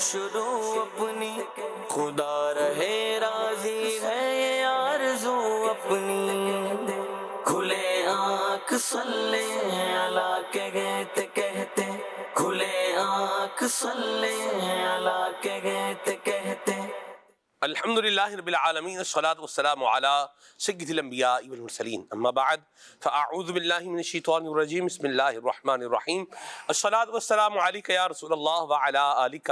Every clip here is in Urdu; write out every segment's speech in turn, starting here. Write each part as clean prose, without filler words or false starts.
شروع اپنی، خدا رہے راضی ہے یہ آرزو اپنی، کھلے آنکھ صلی اللہ کے کہتے، کھلے آنکھ صلی اللہ کے کہتے۔ الحمد للہ رب العالمین، الصلاۃ والسلام علی سید الانبیاء والمرسلین، اما بعد فاعوذ باللہ من الشیطان الرجیم، بسم اللہ الرحمن الرحیم۔ الصلاۃ والسلام علیک یا رسول اللہ وعلی آلک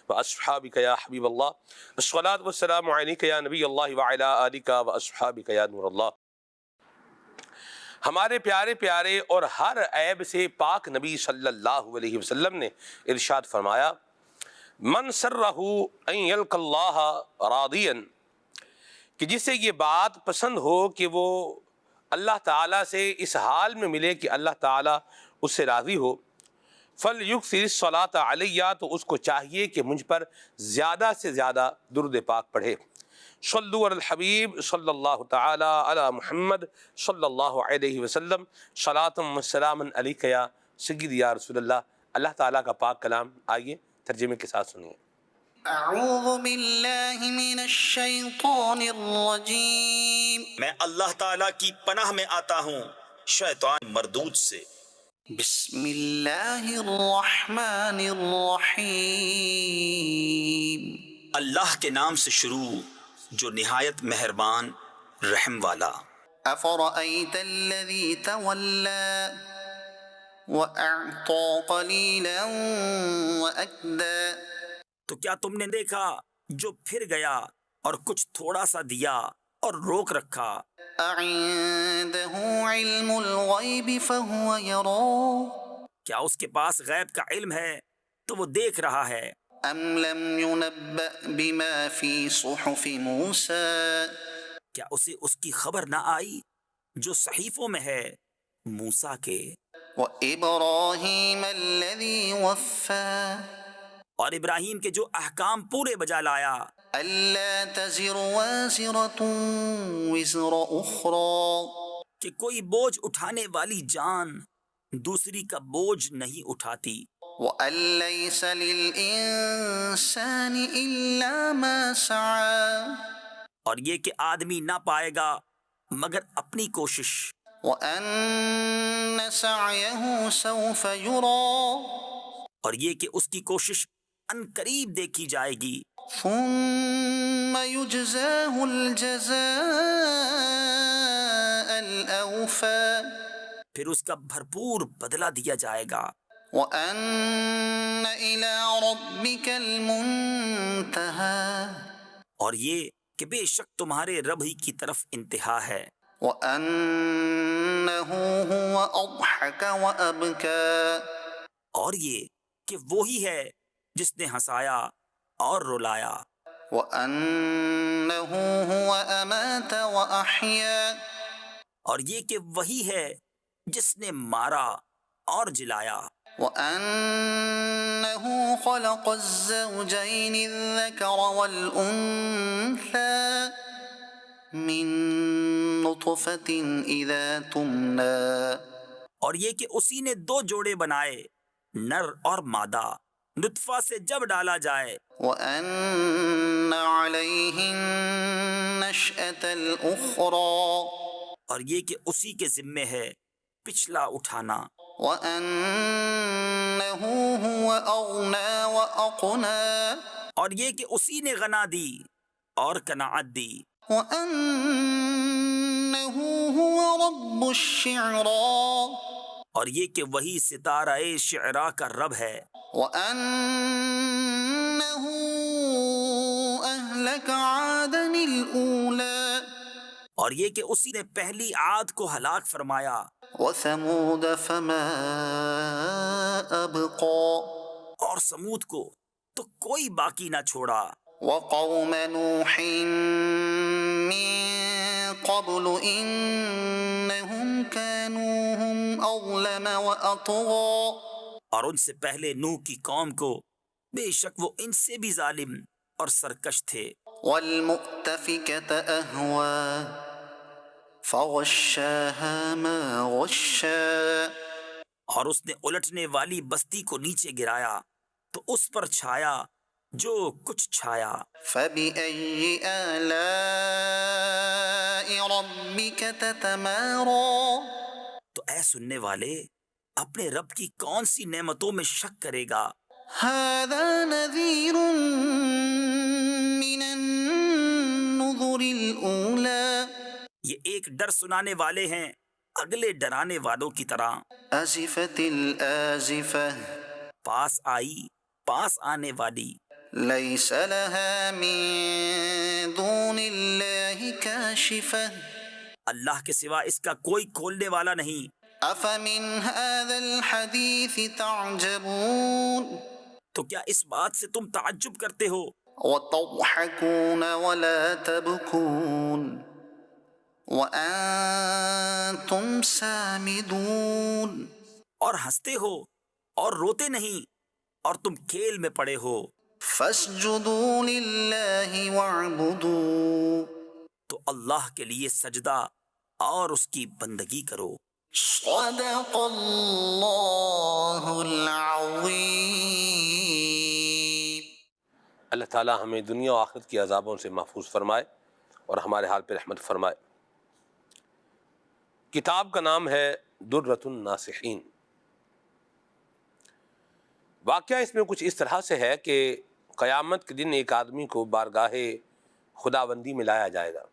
واصحابک یا حبیب اللہ، الصلاۃ والسلام علیک یا نبی اللہ وعلی آلک واصحابک یا نور اللہ۔ ہمارے پیارے پیارے اور ہر عیب سے پاک نبی صلی اللہ علیہ وسلم نے ارشاد فرمایا، من سرہ ان یلق اللہ راضیا، کہ جسے یہ بات پسند ہو کہ وہ اللہ تعالیٰ سے اس حال میں ملے کہ اللہ تعالیٰ اس سے راضی ہو، فلیکثر الصلاۃ علیہ، تو اس کو چاہیے کہ مجھ پر زیادہ سے زیادہ درود پاک پڑھے۔ صلو علی الحبیب صلی اللہ تعالی علی محمد صلی اللہ علیہ وسلم، صلاۃ و سلام علیک یا سیدی یا رسول اللہ۔ اللہ تعالیٰ کا پاک کلام، آئیے ترجمے کے ساتھ سنیے۔ اعوذ باللہ من الشیطان الرجیم، میں اللہ تعالیٰ کی پناہ میں آتا ہوں شیطان مردود سے۔ بسم اللہ الرحمن الرحیم، اللہ کے نام سے شروع جو نہایت مہربان رحم والا۔ افرأیت الذی تولی وأعطى قلیلا وأکدى، تو کیا تم نے دیکھا جو پھر گیا اور کچھ تھوڑا سا دیا اور روک رکھا؟ اعنده علم الغیب فهو یرى، کیا اس کے پاس غیب کا علم ہے تو وہ دیکھ رہا ہے؟ ام لم ينبأ بما في صحف موسى، کیا اسے اس کی خبر نہ آئی جو صحیفوں میں ہے موسیٰ کے، وإبراہیم الذی وفى، اور ابراہیم کے جو احکام پورے بجا لایا، ألا تزر وازرة وزر أخرى، کہ کوئی بوجھ اٹھانے والی جان دوسری کا بوجھ نہیں اٹھاتی، وأن ليس للإنسان إلا ما سعى، اور یہ کہ آدمی نہ پائے گا مگر اپنی کوشش، وأن سعيه سوف يرى، اور یہ کہ اس کی کوشش ان قریب دیکھی جائے گی، ثم يجزاه الجزاء الأوفى، پھر اس کا بھرپور بدلہ دیا جائے گا، وأن إلى ربك المنتهى، اور یہ کہ بے شک تمہارے رب ہی کی طرف انتہا ہے، وأنه هو أضحك وأبكى، اور یہ کہ وہی ہے جس نے ہنسایا اور رلایا، وأنه هو أمات وأحيا، اور یہ کہ وہی ہے جس نے مارا اور جلایا، وأنه خلق الزوجين الذكر والأنثى من نطفة إذا تمنى، اور یہ کہ اسی نے دو جوڑے بنائے، نر اور مادہ، نطفہ سے جب ڈالا جائے، وأن عليه النشأة الأخرى، اور یہ کہ اسی کے ذمے ہے پچھلا اٹھانا، وأنه هو أغنى وأقنى، اور یہ کہ اسی نے غنا دی اور قناعت دی، وأنه هو رب الشعرى، اور یہ کہ وہی ستارہ شعراء کا رب ہے، وأنه أهلك عادا الأولى، اور یہ کہ اسی نے پہلی عاد کو ہلاک فرمایا، وثمود فما أبقى، اور سمود کو تو کوئی باقی نہ چھوڑا، وقوم نوح من قبل إنهم كانوا هم أظلم وأطغى، اور ان سے پہلے نوح کی قوم کو بے شک وہ ان سے بھی ظالم اور سرکش تھے، والمؤتفكة أهوى فغشاها ما غشا، اور اس نے الٹنے والی بستی کو نیچے گرایا تو اس پر چھایا جو کچھ چھایا۔ فبأي آلاء ربك تتمارى تو اے سننے والے، اپنے رب کی کون سی نعمتوں میں شک کرے گا؟ هذا نذير من النذر الأولى یہ ایک ڈر سنانے والے ہیں اگلے ڈرانے والوں کی طرح۔ أزفت الآزفة پاس آئی، پاس آنے والی۔ ليس لها من دون الله كاشفة اللہ کے سوا اس کا کوئی کھولنے والا نہیں۔ أفمن هذا الحديث تعجبون تو کیا اس بات سے تم تعجب کرتے ہو؟ وتضحكون ولا تبكون وأنتم سامدون اور ہنستے ہو اور روتے نہیں، اور تم کھیل میں پڑے ہو۔ فاسجدوا لله واعبدوا تو اللہ کے لیے سجدہ اور اس کی بندگی کرو۔ صدق اللہ العظیم۔ اللہ تعالی ہمیں دنیا و آخرت کی عذابوں سے محفوظ فرمائے اور ہمارے حال پہ رحمت فرمائے۔ کتاب کا نام ہے درۃ الناصحین۔ واقعہ اس میں کچھ اس طرح سے ہے کہ قیامت کے دن ایک آدمی کو بارگاہ خداوندی میں لایا جائے گا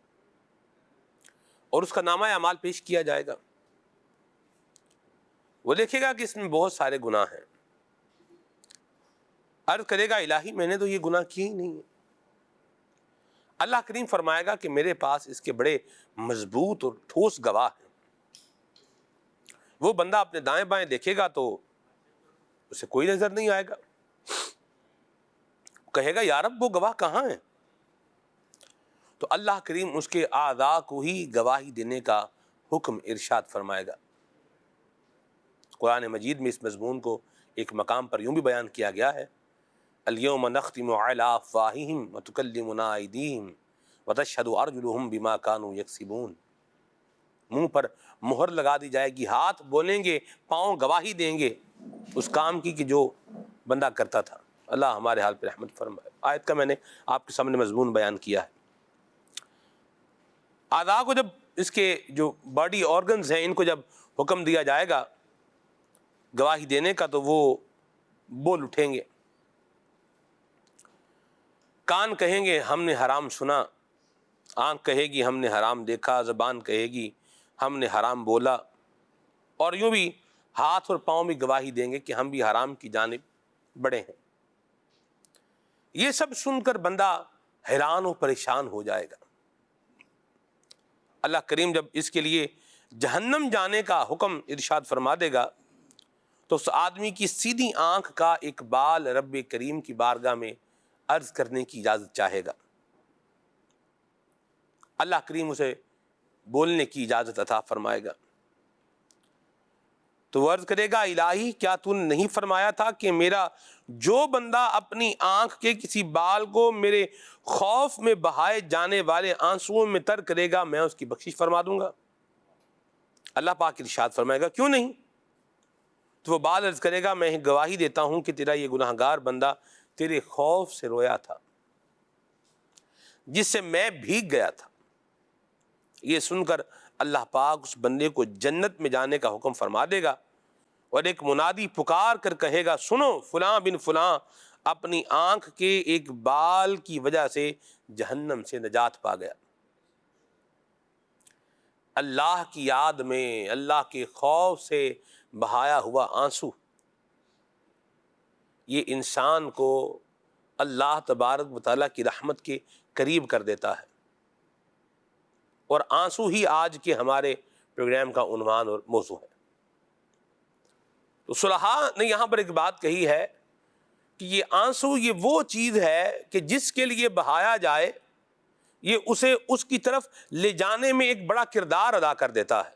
اور اس کا نامہ اعمال پیش کیا جائے گا۔ وہ دیکھے گا کہ اس میں بہت سارے گناہ ہیں۔ عرض کرے گا الہی میں نے تو یہ گناہ کیے ہی نہیں ہیں۔ اللہ کریم فرمائے گا کہ میرے پاس اس کے بڑے مضبوط اور ٹھوس گواہ ہیں۔ وہ بندہ اپنے دائیں بائیں دیکھے گا تو اسے کوئی نظر نہیں آئے گا۔ کہے گا یا رب وہ گواہ کہاں ہیں؟ تو اللہ کریم اس کے اعضاء کو ہی گواہی دینے کا حکم ارشاد فرمائے گا۔ قرآن مجید میں اس مضمون کو ایک مقام پر یوں بھی بیان کیا گیا ہے، الیوم نختم علی افواہہم وتکلمنا ایدیہم وتشہد ارجلہم بما کانوا یکسبون۔ منہ پر مہر لگا دی جائے گی، ہاتھ بولیں گے، پاؤں گواہی دیں گے اس کام کی کہ جو بندہ کرتا تھا۔ اللہ ہمارے حال پہ رحمت فرمائے۔ آیت کا میں نے آپ کے سامنے مضمون بیان کیا ہے۔ اعضاء کو جب اس کے جو باڈی آرگنز ہیں ان کو جب حکم دیا جائے گا گواہی دینے کا تو وہ بول اٹھیں گے۔ کان کہیں گے ہم نے حرام سنا، آنکھ کہے گی ہم نے حرام دیکھا، زبان کہے گی ہم نے حرام بولا، اور یوں بھی ہاتھ اور پاؤں بھی گواہی دیں گے کہ ہم بھی حرام کی جانب بڑھے ہیں۔ یہ سب سن کر بندہ حیران و پریشان ہو جائے گا۔ اللہ کریم جب اس کے لیے جہنم جانے کا حکم ارشاد فرما دے گا تو اس آدمی کی سیدھی آنکھ کا اقبال رب کریم کی بارگاہ میں عرض کرنے کی اجازت چاہے گا۔ اللہ کریم اسے بولنے کی اجازت عطا فرمائے گا۔ تو وہ عرض کرے گا الہی کیا تو نے نہیں فرمایا تھا کہ میرا جو بندہ اپنی آنکھ کے کسی بال کو میرے خوف میں بہائے جانے والے آنسوؤں میں تر کرے گا میں اس کی بخشش فرما دوں گا؟ اللہ پاک ارشاد فرمائے گا کیوں نہیں؟ تو وہ بال عرض کرے گا میں گواہی دیتا ہوں کہ تیرا یہ گناہگار بندہ تیرے خوف سے رویا تھا جس سے میں بھیگ گیا تھا۔ یہ سن کر اللہ پاک اس بندے کو جنت میں جانے کا حکم فرما دے گا اور ایک منادی پکار کر کہے گا سنو فلاں بن فلاں اپنی آنکھ کے ایک بال کی وجہ سے جہنم سے نجات پا گیا۔ اللہ کی یاد میں، اللہ کے خوف سے بہایا ہوا آنسو یہ انسان کو اللہ تبارک و تعالیٰ کی رحمت کے قریب کر دیتا ہے، اور آنسو ہی آج کے ہمارے پروگرام کا عنوان اور موضوع ہے۔ تو صلحاء نے یہاں پر ایک بات کہی ہے کہ یہ آنسو یہ وہ چیز ہے کہ جس کے لیے بہایا جائے یہ اسے اس کی طرف لے جانے میں ایک بڑا کردار ادا کر دیتا ہے۔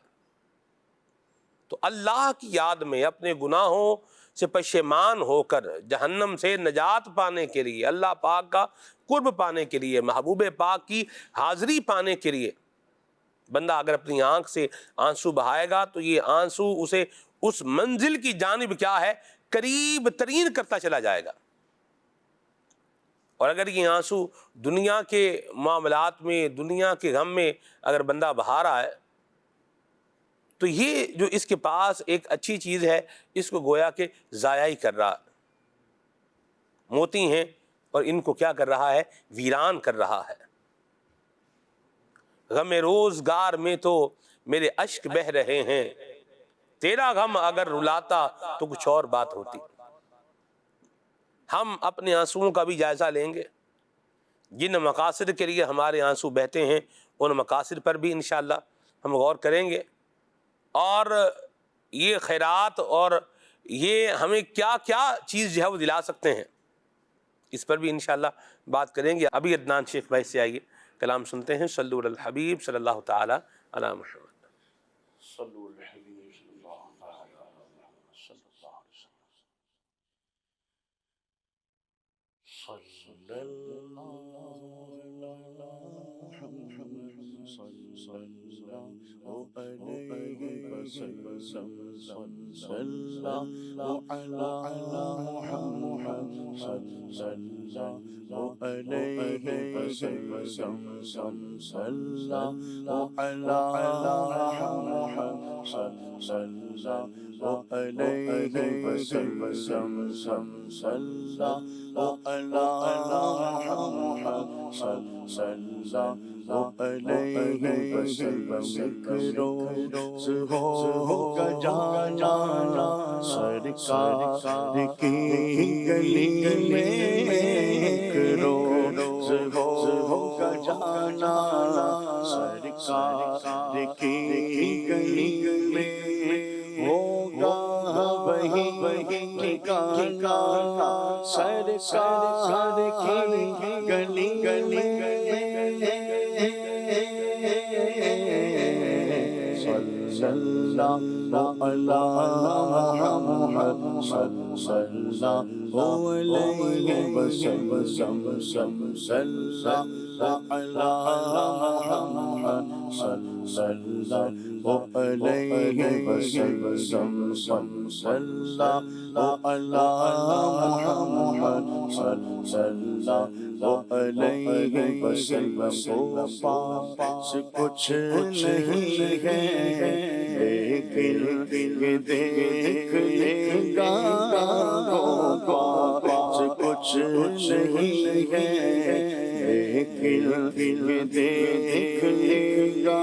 تو اللہ کی یاد میں اپنے گناہوں سے پشیمان ہو کر جہنم سے نجات پانے کے لیے، اللہ پاک کا قرب پانے کے لیے، محبوب پاک کی حاضری پانے کے لیے بندہ اگر اپنی آنکھ سے آنسو بہائے گا تو یہ آنسو اسے اس منزل کی جانب کیا ہے قریب ترین کرتا چلا جائے گا۔ اور اگر یہ آنسو دنیا کے معاملات میں، دنیا کے غم میں اگر بندہ بہا رہا ہے تو یہ جو اس کے پاس ایک اچھی چیز ہے اس کو گویا کہ ضائع ہی کر رہا ہے. موتی ہیں اور ان کو کیا کر رہا ہے؟ ویران کر رہا ہے. غم روزگار میں تو میرے اشک بہ رہے ہیں، تیرا غم اگر رلاتا تو کچھ اور بات ہوتی. ہم اپنے آنسوؤں کا بھی جائزہ لیں گے، جن مقاصد کے لیے ہمارے آنسو بہتے ہیں ان مقاصد پر بھی انشاءاللہ ہم غور کریں گے، اور یہ خیرات اور یہ ہمیں کیا کیا چیز جو ہے وہ دلا سکتے ہیں اس پر بھی انشاءاللہ بات کریں گے. ابھی عدنان شیخ بھائی سے آئیے کلام سنتے ہیں. صلو علی الحبیب صلی اللہ تعالی علی محمد. صلو علی الحبیب صلی اللہ تعالی علی محمد صلی اللہ علیہ وسلم. صلی اللہ علی محمد صلی اللہ علیہ وسلم. صلی اللہ علی محمد صلی اللہ علیہ وسلم. صلی اللہ علی محمد صلی اللہ علیہ وسلم. صلی اللہ علی محمد صلی اللہ علیہ وسلم. روز ہوگا جانا سرکار کی گلی میں، روز ہوگا جانا سرکار کی گلی میں، ہوگا وہی ٹھکانا سرکار کی گلی میں. صلی اللہ علی محمد صلی اللہ علیہ وسلم. صلی اللہ علی محمد صلی اللہ علیہ وسلم. صلی اللہ علی محمد صلی اللہ علیہ وسلم. پاس کچھ نہیں ہے لیکن یہ دیکھ لے گا، پاس کچھ نہیں ہے لیکن یہ دیکھ لے گا.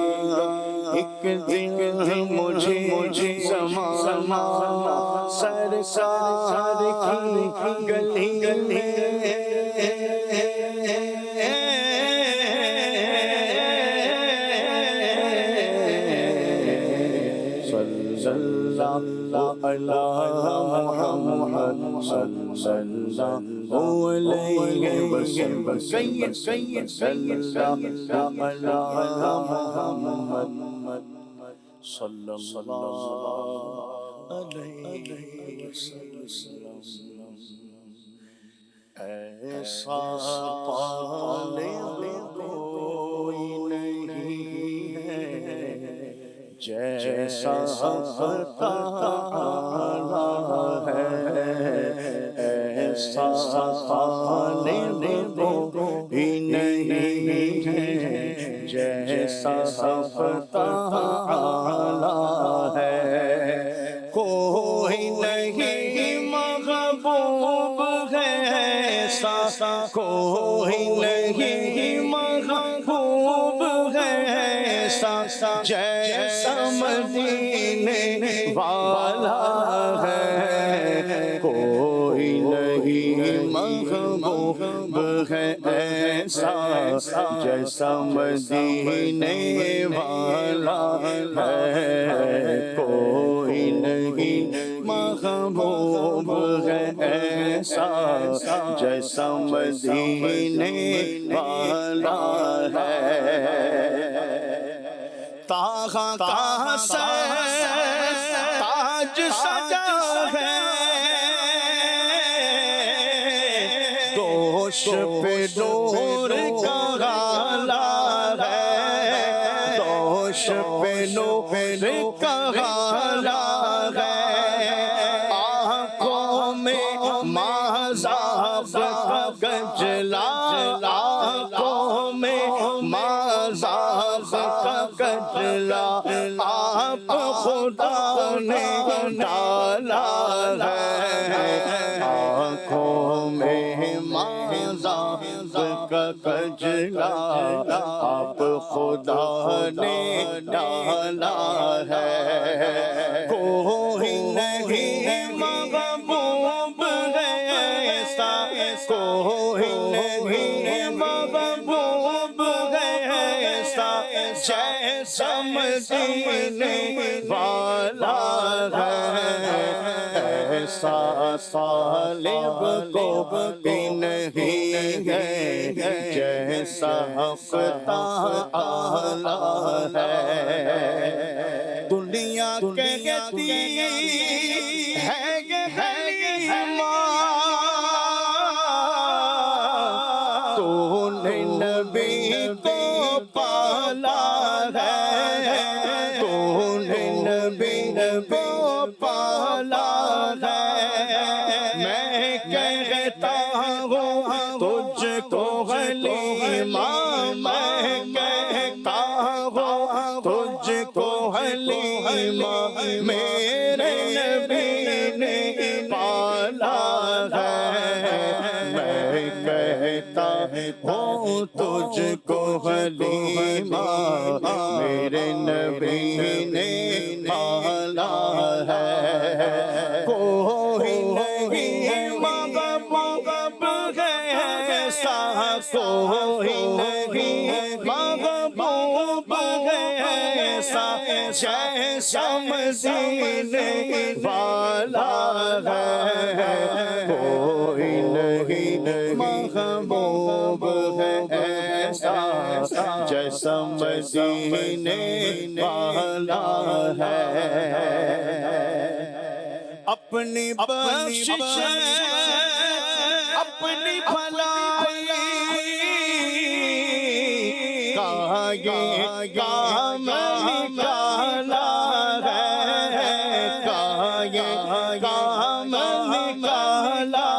ایک دن مجھے زمانہ سرکار کی گلی میں محمد صلی اللہ علیہ وسلم. صلی اللہ صلی اللہ علیہ وسلم. ایسا طالب کوئی نہیں ہے جیسا تعالی ہے، ایسا طالب کوئی نہیں ہے جیسا تعالی ہے. کوئی نہیں محبوب ہے ایسا، کوئی نہیں محبوب ہے ایسا جیسا مدینے والا ہے. کوئی نہیں محبوب ہے ایسا جیسا مدینے والا ہے. کوئی نہیں محبوب ہے ایسا جیسا مدینے والا ہے. کہاں سے تاج سجا ہے، دوش پہ نور کا غالا ہے، دوش پہ نور کا غالا ہے. آنکھوں میں مذاق کا کجلا آنکھوں میں مذاق کا کجلا آپ خدا نے ڈالا ہے آنکھوں میں مذاق کا کجلا آپ خدا نے ڈالا ہے کوئی نہیں محبوب ایسا کوئی نہیں محبوب ایسا جیسا مدینے والا ہے ایسا طالب کو بھی نہیں ہے جیسا تعالی ہے دنیا کہتی ہے کہ حلیمہ تو نے نبی کو پالا ہے تو نے نبی کو پالا ہے میں کہتا ہوں تجھ کو حلیمہ میں کہتا ہوں تجھ کو حلیمہ میرے نبی نے پالا ہے میں کہتا ہوں تجھ کو حلیمہ میرے نبی نے پالا ہے کوئی نہیں محبوب ایسا کوئی نہیں محبوب ایسا جیسا مدینے والا ہے کوئی نہیں محبوب ایسا جیسا مدینے والا ہے اپنی بخشش اپنی بھلائی کا یہ کام نکالا ہے کا یہ کام نکالا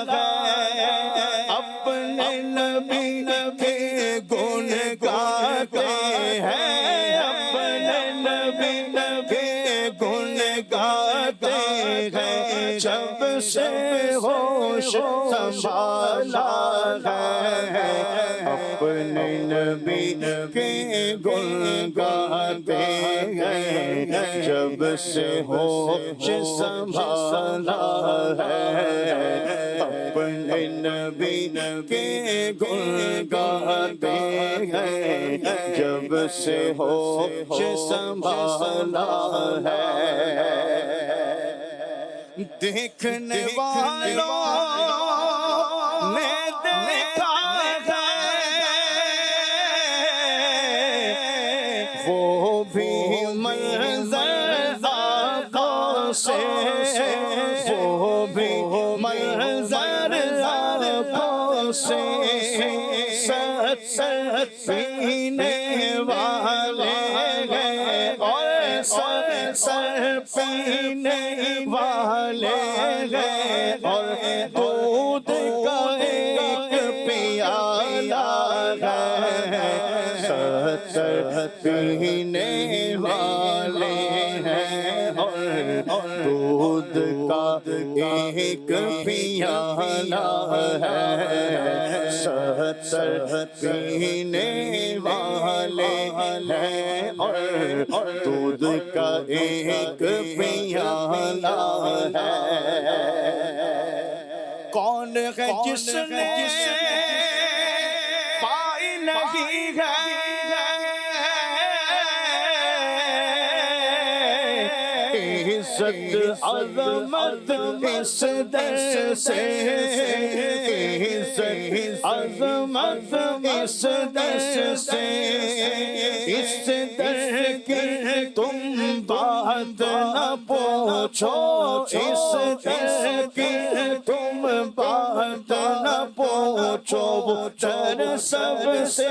ہے اپنے نبی کے گن گاتے ہیں اپنے نبی کے گن گاتے ہیں جب سے ہوش سنبھالا ہے اپنے نبی کے گن گاتے ہیں جب سے ہوش سنبھالا ہے اپنے نبی کے گن گاتے ہیں جب سے ہوش سنبھالا ہے دیکھنے والوں نے دیکھا ہے وہ بھی منظر آنکھوں سے وہ بھی منظر آنکھوں سے سچ سچ پینے والے ہیں اور سچ سچ پینے والے ہیں اور دودھ کا ایک پیالہ ہے سچ سچ پینے والے ہیں اور دودھ کا ایک پیالہ ہے سچ سچ پینے والے ہیں اور دودھ کا ایک پیالہ ہے کون ہے جس نے پائی نہیں ہے عزت عظمت اس در سے عزت عظمت اس در سے اس در کی تم بات نہ پوچھو اس در کی تم بات نہ پوچھو وہ در سب سے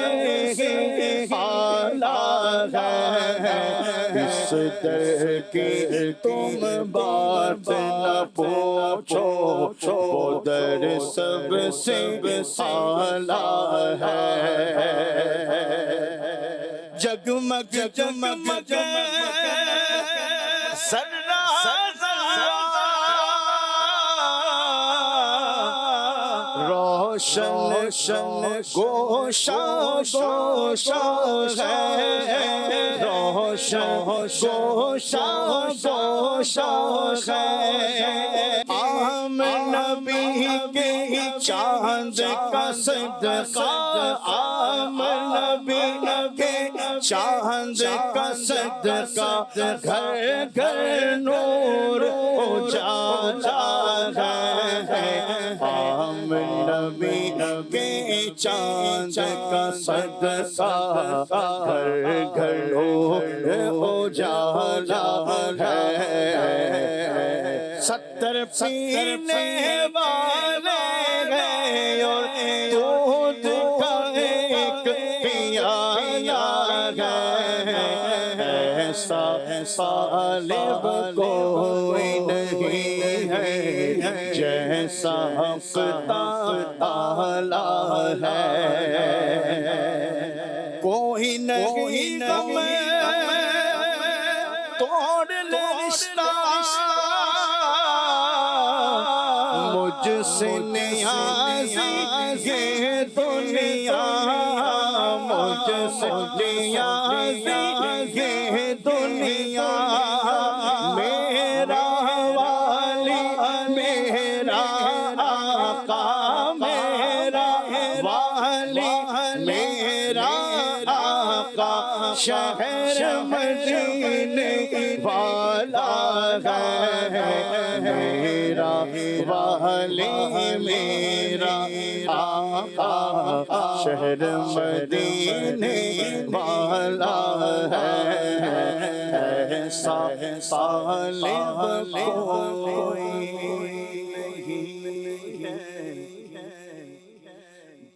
اعلیٰ ہے اس در کی تم بات نہ پوچھو وہ در سب سے اعلیٰ ہے، جگمگ جگمگ ذرہ روشن گوشا گوشا ہے، روشن گوشا گوشا ہے، عام نبی کے چاند کا صدقہ، عام نبی کے چاند کا صدقہ، گھر گھر نور اجالا ہے، عام نبی کے چاند کا صدقہ، گھر گھر نور اجالا ہے، 70 پینے والے ہیں اور دودھ کا ایک پیالہ ہے، ایسا طالب کوئی نہیں ہے جیسا حق تعالی ہے، کوئی نہیں غم توڑ لے رشتہ مجھ سے نیازی یہ دنیا، مجھ سے نیازی یہ دنیا، میرا والی میرا آقا، میرا والی میرا آقا، شہر مدینے والا ہے، میرا والی میرا آقا، شہر مدینے والا ہے، ایسا طالب کوئی نہیں ہے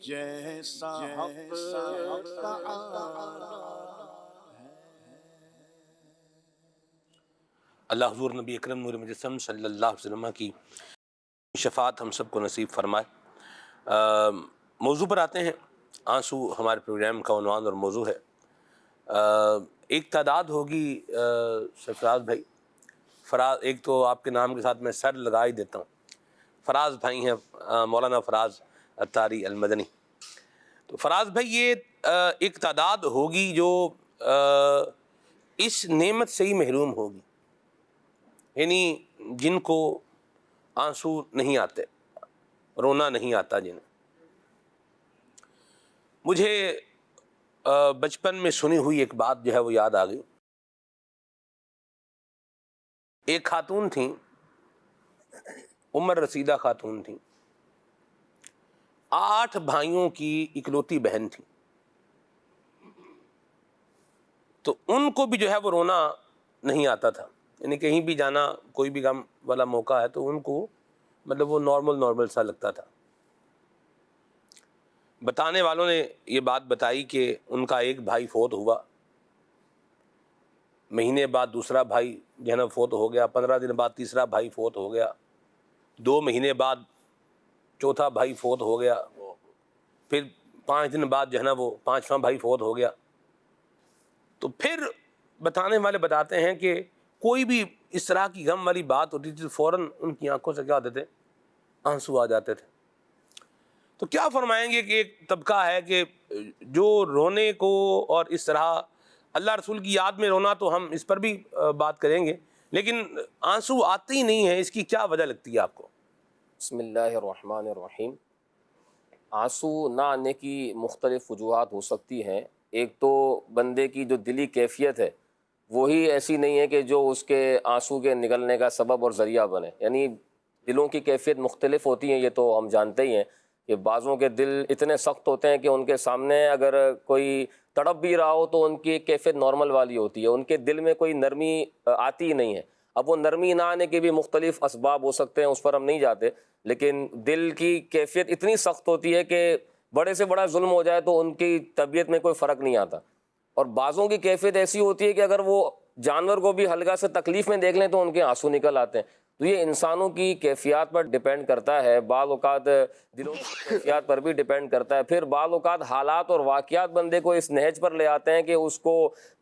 جیسا حق تعالی۔ اللہ حضور نبی اکرم نور مجسم صلی اللہ علیہ وسلم کی شفاعت ہم سب کو نصیب فرمائے۔ موضوع پر آتے ہیں۔ آنسو ہمارے پروگرام کا عنوان اور موضوع ہے۔ ایک تعداد ہوگی سرفراز بھائی، فراز، ایک تو آپ کے نام کے ساتھ میں سر لگا ہی دیتا ہوں، فراز بھائی ہیں، مولانا فراز اتاری المدنی۔ تو فراز بھائی یہ ایک تعداد ہوگی جو اس نعمت سے ہی محروم ہوگی، یعنی جن کو آنسو نہیں آتے، رونا نہیں آتا جنہیں۔ مجھے بچپن میں سنی ہوئی ایک بات جو ہے وہ یاد آ گئی۔ ایک خاتون تھیں، عمر رسیدہ خاتون تھیں، 8 بھائیوں کی اکلوتی بہن تھی، تو ان کو بھی جو ہے وہ رونا نہیں آتا تھا، یعنی کہیں بھی جانا، کوئی بھی غم والا موقع ہے تو ان کو مطلب وہ نارمل سا لگتا تھا۔ بتانے والوں نے یہ بات بتائی کہ ان کا ایک بھائی فوت ہوا، مہینے بعد دوسرا بھائی جو ہے نا فوت ہو گیا، 15 دن بعد تیسرا بھائی فوت ہو گیا، 2 مہینے بعد چوتھا بھائی فوت ہو گیا، پھر 5 دن بعد جو ہے نا وہ 5واں بھائی فوت ہو گیا۔ تو پھر بتانے والے بتاتے ہیں کہ کوئی بھی اس طرح کی غم والی بات ہوتی تھی تو فوراً ان کی آنکھوں سے کیا ہوتے تھے، آنسو آ جاتے تھے۔ تو کیا فرمائیں گے کہ ایک طبقہ ہے کہ جو رونے کو اور اس طرح اللہ رسول کی یاد میں رونا، تو ہم اس پر بھی بات کریں گے، لیکن آنسو آتے ہی نہیں ہیں، اس کی کیا وجہ لگتی ہے آپ کو؟ بسم اللہ الرحمن الرحیم۔ آنسو نہ آنے کی مختلف وجوہات ہو سکتی ہیں۔ ایک تو بندے کی جو دلی کیفیت ہے وہی ایسی نہیں ہے کہ جو اس کے آنسو کے نکلنے کا سبب اور ذریعہ بنے، یعنی دلوں کی کیفیت مختلف ہوتی ہیں، یہ تو ہم جانتے ہی ہیں کہ بعضوں کے دل اتنے سخت ہوتے ہیں کہ ان کے سامنے اگر کوئی تڑپ بھی رہا ہو تو ان کی کیفیت نارمل والی ہوتی ہے، ان کے دل میں کوئی نرمی آتی ہی نہیں ہے۔ اب وہ نرمی نہ آنے کے بھی مختلف اسباب ہو سکتے ہیں، اس پر ہم نہیں جاتے، لیکن دل کی کیفیت اتنی سخت ہوتی ہے کہ بڑے سے بڑا ظلم ہو جائے تو ان کی طبیعت میں کوئی فرق نہیں آتا۔ اور بعضوں کی کیفیت ایسی ہوتی ہے کہ اگر وہ جانور کو بھی ہلکا سے تکلیف میں دیکھ لیں تو ان کے آنسو نکل آتے ہیں۔ تو یہ انسانوں کی کیفیات پر ڈیپینڈ کرتا ہے، بعض اوقات دلوں کی کیفیات پر بھی ڈیپینڈ کرتا ہے، پھر بعض اوقات حالات اور واقعات بندے کو اس نہج پر لے آتے ہیں کہ اس کو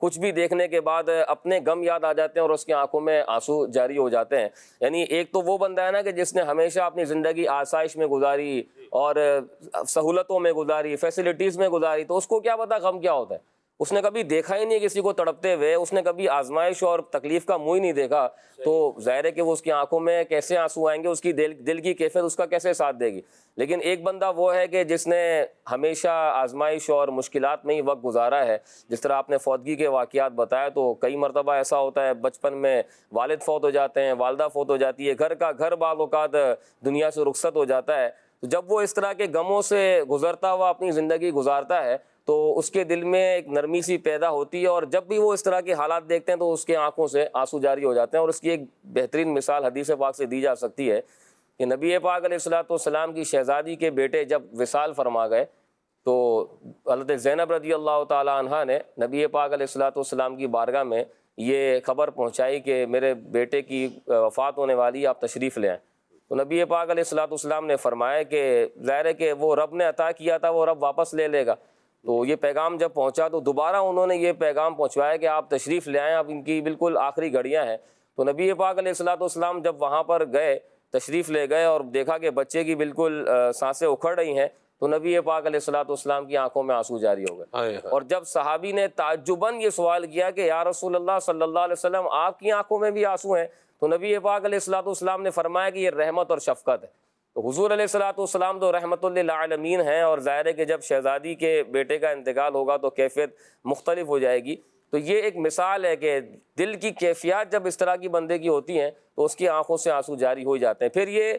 کچھ بھی دیکھنے کے بعد اپنے غم یاد آ جاتے ہیں اور اس کی آنکھوں میں آنسو جاری ہو جاتے ہیں۔ یعنی ایک تو وہ بندہ ہے نا کہ جس نے ہمیشہ اپنی زندگی آسائش میں گزاری اور سہولتوں میں گزاری، فیسلٹیز میں گزاری، تو اس کو کیا پتہ غم کیا ہوتا ہے، اس نے کبھی دیکھا ہی نہیں کسی کو تڑپتے ہوئے، اس نے کبھی آزمائش اور تکلیف کا منہ ہی نہیں دیکھا، تو ظاہر ہے کہ وہ اس کی آنکھوں میں کیسے آنسو آئیں گے، اس کی دل کی کیفیت اس کا کیسے ساتھ دے گی۔ لیکن ایک بندہ وہ ہے کہ جس نے ہمیشہ آزمائش اور مشکلات میں ہی وقت گزارا ہے، جس طرح آپ نے فوتگی کے واقعات بتایا، تو کئی مرتبہ ایسا ہوتا ہے بچپن میں والد فوت ہو جاتے ہیں، والدہ فوت ہو جاتی ہے، گھر کا گھر بعض اوقات دنیا سے رخصت ہو جاتا ہے، تو جب وہ اس طرح کے غموں سے گزرتا ہوا اپنی زندگی گزارتا ہے تو اس کے دل میں ایک نرمی سی پیدا ہوتی ہے، اور جب بھی وہ اس طرح کے حالات دیکھتے ہیں تو اس کے آنکھوں سے آنسو جاری ہو جاتے ہیں۔ اور اس کی ایک بہترین مثال حدیث پاک سے دی جا سکتی ہے کہ نبی پاک علیہ الصلوۃ والسلام کی شہزادی کے بیٹے جب وصال فرما گئے تو حضرت زینب رضی اللہ تعالیٰ عنہا نے نبی پاک علیہ الصلوۃ والسلام کی بارگاہ میں یہ خبر پہنچائی کہ میرے بیٹے کی وفات ہونے والی، آپ تشریف لے آئیں۔ تو نبی پاک علیہ الصلوۃ والسلام نے فرمایا کہ ظاہر ہے کہ وہ رب نے عطا کیا تھا، وہ رب واپس لے لے گا۔ تو یہ پیغام جب پہنچا تو دوبارہ انہوں نے یہ پیغام پہنچوایا کہ آپ تشریف لے آئیں، اب ان کی بالکل آخری گھڑیاں ہیں۔ تو نبی پاک علیہ الصلوۃ والسلام جب وہاں پر گئے، تشریف لے گئے اور دیکھا کہ بچے کی بالکل سانسیں اکھڑ رہی ہیں، تو نبی پاک علیہ الصلوۃ والسلام کی آنکھوں میں آنسو جاری ہو گئے۔ اور جب صحابی نے تعجباً یہ سوال کیا کہ یا رسول اللہ صلی اللہ علیہ وسلم، آپ کی آنکھوں میں بھی آنسو ہیں؟ تو نبی پاک علیہ الصلوۃ والسلام نے فرمایا کہ یہ رحمت اور شفقت ہے۔ تو حضور علیہ الصلوۃ والسلام تو رحمت للعالمین ہیں، اور ظاہر ہے کہ جب شہزادی کے بیٹے کا انتقال ہوگا تو کیفیت مختلف ہو جائے گی۔ تو یہ ایک مثال ہے کہ دل کی کیفیات جب اس طرح کی بندے کی ہوتی ہیں تو اس کی آنکھوں سے آنسو جاری ہو جاتے ہیں۔ پھر یہ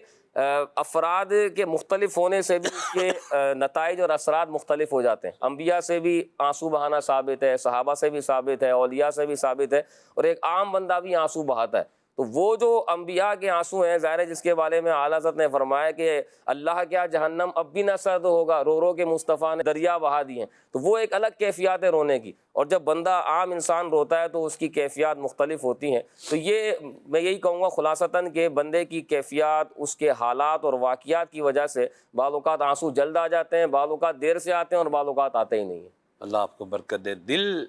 افراد کے مختلف ہونے سے بھی اس کے نتائج اور اثرات مختلف ہو جاتے ہیں۔ انبیاء سے بھی آنسو بہانا ثابت ہے، صحابہ سے بھی ثابت ہے، اولیاء سے بھی ثابت ہے، اور ایک عام بندہ بھی آنسو بہاتا ہے۔ تو وہ جو انبیاء کے آنسو ہیں، ظاہر ہے جس کے بارے میں اعلیٰ حضرت نے فرمایا کہ اللہ کیا جہنم اب بھی نہ سرد ہوگا، رو رو کے مصطفیٰ نے دریا بہا دی ہیں، تو وہ ایک الگ کیفیات ہے رونے کی۔ اور جب بندہ عام انسان روتا ہے تو اس کی کیفیات مختلف ہوتی ہیں۔ تو یہ میں یہی کہوں گا خلاصتاً کہ بندے کی کیفیات اس کے حالات اور واقعات کی وجہ سے بعض اوقات آنسو جلد آ جاتے ہیں، بعض اوقات دیر سے آتے ہیں، اور بعض اوقات آتے ہی نہیں ہیں۔ اللہ آپ کو برکت دے۔ دل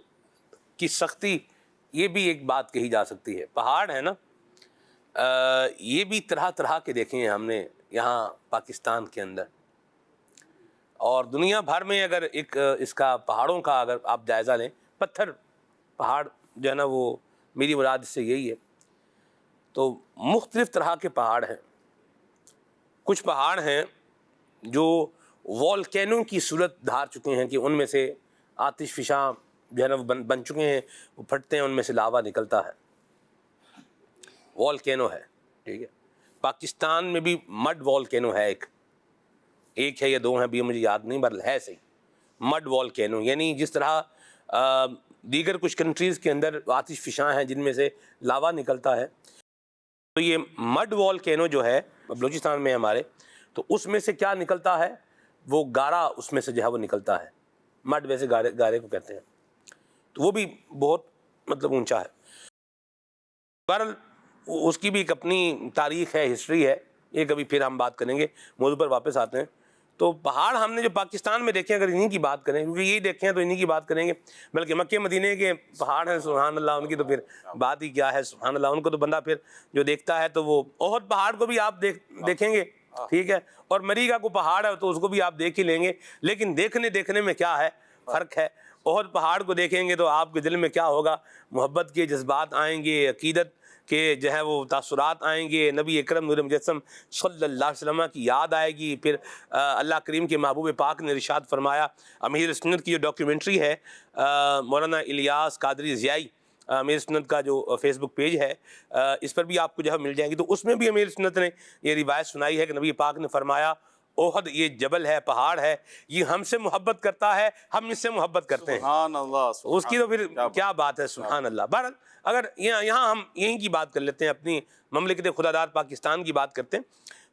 کی سختی، یہ بھی ایک بات کہی جا سکتی ہے۔ پہاڑ ہے نا، یہ بھی طرح طرح کے دیکھے ہیں ہم نے یہاں پاکستان کے اندر، اور دنیا بھر میں اگر ایک اس کا پہاڑوں کا اگر آپ جائزہ لیں، پتھر پہاڑ جو ہے نا، وہ میری مراد اس سے یہی ہے۔ تو مختلف طرح کے پہاڑ ہیں۔ کچھ پہاڑ ہیں جو والکینو کی صورت دھار چکے ہیں کہ ان میں سے آتش فشاں جو ہے نا وہ بن چکے ہیں، وہ پھٹتے ہیں، ان میں سے لاوا نکلتا ہے، والکینو ہے، ٹھیک ہے۔ پاکستان میں بھی مڈ والکینو ہے، ایک ہے یا دو ہیں بھی مجھے یاد نہیں، بہرحال ہے صحیح مڈ والکینو، یعنی جس طرح دیگر کچھ کنٹریز کے اندر آتش فشاں ہیں جن میں سے لاوا نکلتا ہے، تو یہ مڈ والکینو جو ہے بلوچستان میں ہمارے، تو اس میں سے کیا نکلتا ہے، وہ گارا اس میں سے جو ہے وہ نکلتا ہے، مڈ ویسے گارے کو کہتے ہیں، تو وہ بھی بہت مطلب اونچا ہے۔ بہرحال اس کی بھی ایک اپنی تاریخ ہے، ہسٹری ہے، یہ کبھی پھر ہم بات کریں گے، موضوع پر واپس آتے ہیں۔ تو پہاڑ ہم نے جو پاکستان میں دیکھے، اگر انہی کی بات کریں، کیونکہ یہی دیکھیں تو انہی کی بات کریں گے، بلکہ مکہ مدینے کے پہاڑ ہیں، سبحان اللہ، ان کی تو پھر بات ہی کیا ہے، سبحان اللہ، ان کو تو بندہ پھر جو دیکھتا ہے تو وہ احد پہاڑ کو بھی آپ دیکھیں گے، ٹھیک ہے، اور مریگا کو پہاڑ ہے تو اس کو بھی آپ دیکھ ہی لیں گے، لیکن دیکھنے میں کیا ہے، فرق ہے۔ احد پہاڑ کو دیکھیں گے تو آپ کے دل میں کیا ہوگا، محبت کے جذبات آئیں گے، عقیدت کہ جو ہے وہ تاثرات آئیں گے، نبی اکرم نور مجسم صلی اللہ علیہ وسلم کی یاد آئے گی۔ پھر اللہ کریم کے محبوب پاک نے ارشاد فرمایا، امیر سنت کی جو ڈاکیومنٹری ہے مولانا الیاس قادری ضیائی، امیر سنت کا جو فیس بک پیج ہے، اس پر بھی آپ کو جو ہے مل جائیں گی، تو اس میں بھی امیر سنت نے یہ روایت سنائی ہے کہ نبی پاک نے فرمایا، احد یہ جبل ہے، پہاڑ ہے، یہ ہم سے محبت کرتا ہے، ہم اس سے محبت کرتے ہیں۔ سبحان اللہ، اس کی تو پھر کیا بات ہے، سبحان اللہ۔ بہرحال اگر یہاں ہم یہیں کی بات کر لیتے ہیں، اپنی مملکت خدا داد پاکستان کی بات کرتے ہیں،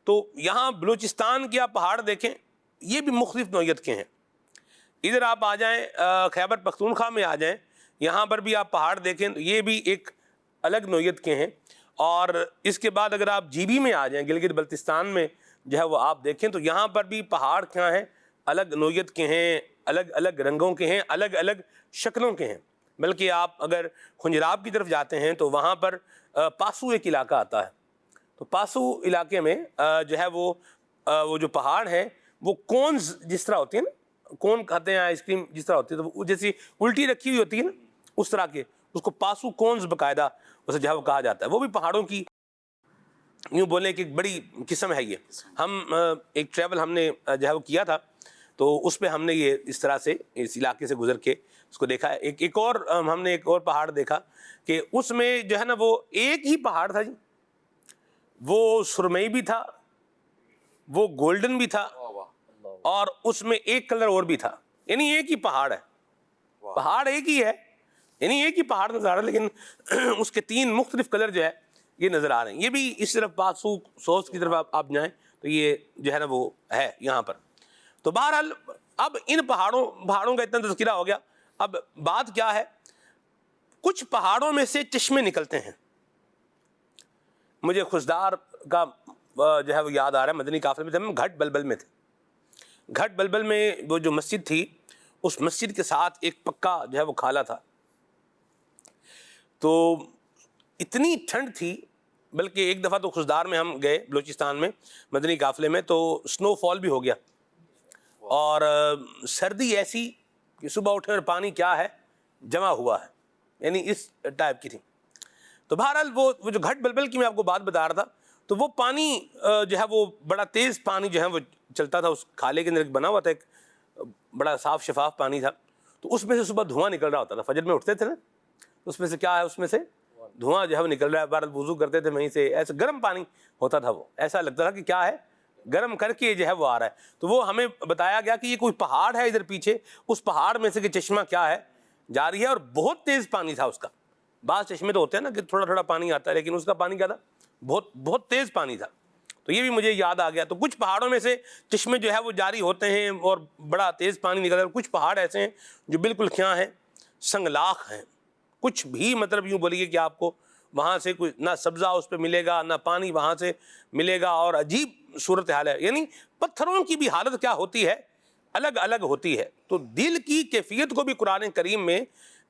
تو یہاں بلوچستان کے آپ پہاڑ دیکھیں، یہ بھی مختلف نوعیت کے ہیں۔ ادھر آپ آ جائیں خیبر پختونخوا میں آ جائیں، یہاں پر بھی آپ پہاڑ دیکھیں تو یہ بھی ایک الگ نوعیت کے ہیں، اور اس کے بعد اگر آپ جی بی میں آ جائیں، گلگت بلتستان میں جو ہے وہ آپ دیکھیں تو یہاں پر بھی پہاڑ کیا ہیں، الگ نوعیت کے ہیں، الگ الگ رنگوں کے ہیں، الگ الگ شکلوں کے ہیں۔ بلکہ آپ اگر خنجراب کی طرف جاتے ہیں تو وہاں پر پاسو ایک علاقہ آتا ہے، تو پاسو علاقے میں جو ہے وہ جو پہاڑ ہیں وہ کونز جس طرح ہوتی ہیں نا، کون کھاتے ہیں آئس کریم جس طرح ہوتی ہے، تو وہ جیسی الٹی رکھی ہوئی ہوتی ہے نا اس طرح کے، اس کو پاسو کونز باقاعدہ اسے جو ہے وہ کہا جاتا ہے۔ وہ بھی پہاڑوں کی یوں بولیں کہ ایک بڑی قسم ہے۔ یہ ہم ایک ٹریول ہم نے جو ہے وہ کیا تھا، تو اس پہ ہم نے یہ اس طرح سے اس علاقے سے گزر کے اس کو دیکھا ہے۔ ایک اور ہم نے ایک اور پہاڑ دیکھا کہ اس میں جو ہے نا وہ ایک ہی پہاڑ تھا جی، وہ سرمئی بھی تھا، وہ گولڈن بھی تھا، اور اس میں ایک کلر اور بھی تھا، یعنی ایک ہی پہاڑ ہے، پہاڑ ایک ہی ہے، یعنی ایک ہی پہاڑ نظر آ رہا ہے، لیکن اس کے 3 مختلف کلر جو ہے یہ نظر آ رہے ہیں۔ یہ بھی اس طرف پاسو سوس کی طرف آپ جائیں تو یہ جو ہے نا وہ ہے یہاں پر۔ تو بہرحال اب ان پہاڑوں کا اتنا تذکرہ ہو گیا، اب بات کیا ہے، کچھ پہاڑوں میں سے چشمے نکلتے ہیں۔ مجھے خزدار کا جو ہے وہ یاد آ رہا ہے، مدنی قافلے میں جب ہم گھٹ بلبل میں تھے، گھٹ بلبل میں وہ جو مسجد تھی، اس مسجد کے ساتھ ایک پکا جو ہے وہ کھالا تھا، تو اتنی ٹھنڈ تھی، بلکہ ایک دفعہ تو خزدار میں ہم گئے بلوچستان میں مدنی قافلے میں، تو سنو فال بھی ہو گیا، اور سردی ایسی کہ صبح اٹھے اور پانی کیا ہے جمع ہوا ہے، یعنی اس ٹائپ کی تھی۔ تو بہرحال وہ جو گھٹ بلبل کی میں آپ کو بات بتا رہا تھا، تو وہ پانی جو ہے وہ بڑا تیز پانی جو ہے وہ چلتا تھا، اس کھالے کے اندر ایک بنا ہوا تھا، ایک بڑا صاف شفاف پانی تھا، تو اس میں سے صبح دھواں نکل رہا ہوتا تھا، فجر میں اٹھتے تھے نا، اس میں سے کیا ہے، اس میں سے دھواں جو ہے وہ نکل رہا ہے، بہرحال وضو کرتے تھے وہیں سے، ایسا گرم پانی ہوتا تھا، وہ ایسا لگتا تھا کہ کیا ہے، گرم کر کے جو ہے وہ آ رہا ہے۔ تو وہ ہمیں بتایا گیا کہ یہ کوئی پہاڑ ہے ادھر پیچھے، اس پہاڑ میں سے کہ چشمہ کیا ہے جاری ہے، اور بہت تیز پانی تھا اس کا۔ بعض چشمے تو ہوتے ہیں نا کہ تھوڑا تھوڑا پانی آتا ہے، لیکن اس کا پانی کیا تھا، بہت تیز پانی تھا۔ تو یہ بھی مجھے یاد آ گیا۔ تو کچھ پہاڑوں میں سے چشمے جو ہے وہ جاری ہوتے ہیں اور بڑا تیز پانی نکلتا ہے، اور کچھ پہاڑ ایسے ہیں جو بالکل کیا ہیں، سنگلاخ ہیں، کچھ بھی مطلب یوں بولیے کہ آپ کو وہاں سے کوئی نہ سبزہ اس پہ ملے گا، نہ پانی وہاں سے ملے گا، اور عجیب صورتحال ہے۔ یعنی پتھروں کی بھی حالت کیا ہوتی ہے، الگ الگ ہوتی ہے۔ تو دل کی کیفیت کو بھی قرآن کریم میں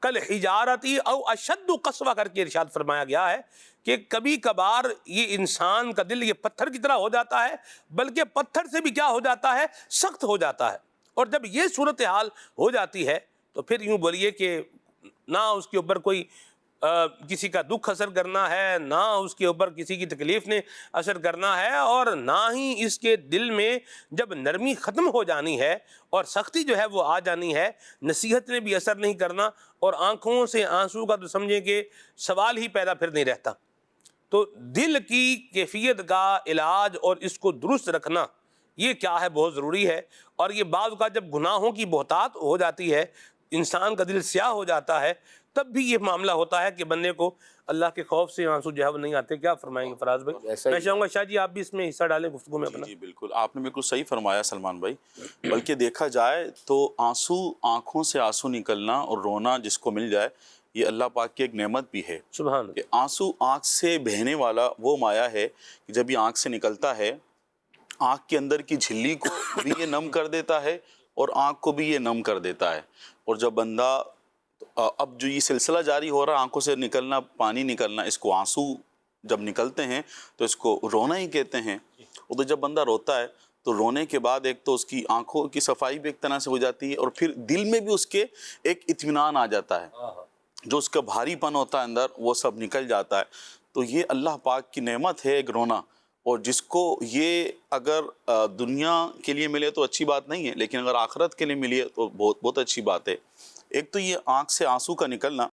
کل حجارتی او اشد قسوہ کر کے ارشاد فرمایا گیا ہے کہ کبھی کبھار یہ انسان کا دل یہ پتھر کی طرح ہو جاتا ہے، بلکہ پتھر سے بھی کیا ہو جاتا ہے، سخت ہو جاتا ہے۔ اور جب یہ صورتحال ہو جاتی ہے تو پھر یوں بولیے کہ نہ اس کے اوپر کوئی کسی کا دکھ اثر کرنا ہے، نہ اس کے اوپر کسی کی تکلیف نے اثر کرنا ہے، اور نہ ہی اس کے دل میں جب نرمی ختم ہو جانی ہے اور سختی جو ہے وہ آ جانی ہے، نصیحت نے بھی اثر نہیں کرنا، اور آنکھوں سے آنسو کا تو سمجھیں کہ سوال ہی پیدا پھر نہیں رہتا۔ تو دل کی کیفیت کا علاج اور اس کو درست رکھنا یہ کیا ہے، بہت ضروری ہے۔ اور یہ بعض اوقات جب گناہوں کی بہتات ہو جاتی ہے، انسان کا دل سیاہ ہو جاتا ہے، تب بھی یہ معاملہ ہوتا ہے کہ بندے کو اللہ کے خوف سے آنسو جو ہے وہ نہیں آتے۔ کیا فرمائیں گے فراز بھائی؟ میں چاہوں گا شاہ جی آپ بھی اس میں حصہ ڈالیں گفتگو میں اپنا۔ جی بالکل، آپ نے بالکل صحیح فرمایا سلمان بھائی۔ بلکہ دیکھا جائے تو آنسو، آنکھوں سے آنسو نکلنا اور رونا جس کو مل جائے، یہ اللہ پاک کی ایک نعمت بھی ہے۔ سبحان اللہ۔ کہ آنسو آنکھ سے بہنے والا وہ مایا ہے کہ جب یہ آنکھ سے نکلتا ہے، آنکھ کے اندر کی جھلی کو بھی یہ نم کر دیتا ہے اور آنکھ کو بھی یہ نم کر دیتا ہے۔ اور جب بندہ اب جو یہ سلسلہ جاری ہو رہا ہے، آنکھوں سے نکلنا، پانی نکلنا، اس کو آنسو جب نکلتے ہیں تو اس کو رونا ہی کہتے ہیں۔ اور تو جب بندہ روتا ہے تو رونے کے بعد ایک تو اس کی آنکھوں کی صفائی بھی ایک طرح سے ہو جاتی ہے، اور پھر دل میں بھی اس کے ایک اطمینان آ جاتا ہے، جو اس کا بھاری پن ہوتا ہے اندر وہ سب نکل جاتا ہے۔ تو یہ اللہ پاک کی نعمت ہے ایک رونا، اور جس کو یہ اگر دنیا کے لیے ملے تو اچھی بات نہیں ہے، لیکن اگر آخرت کے لیے ملی تو بہت اچھی بات ہے۔ ایک تو یہ آنکھ سے آنسو کا نکلنا،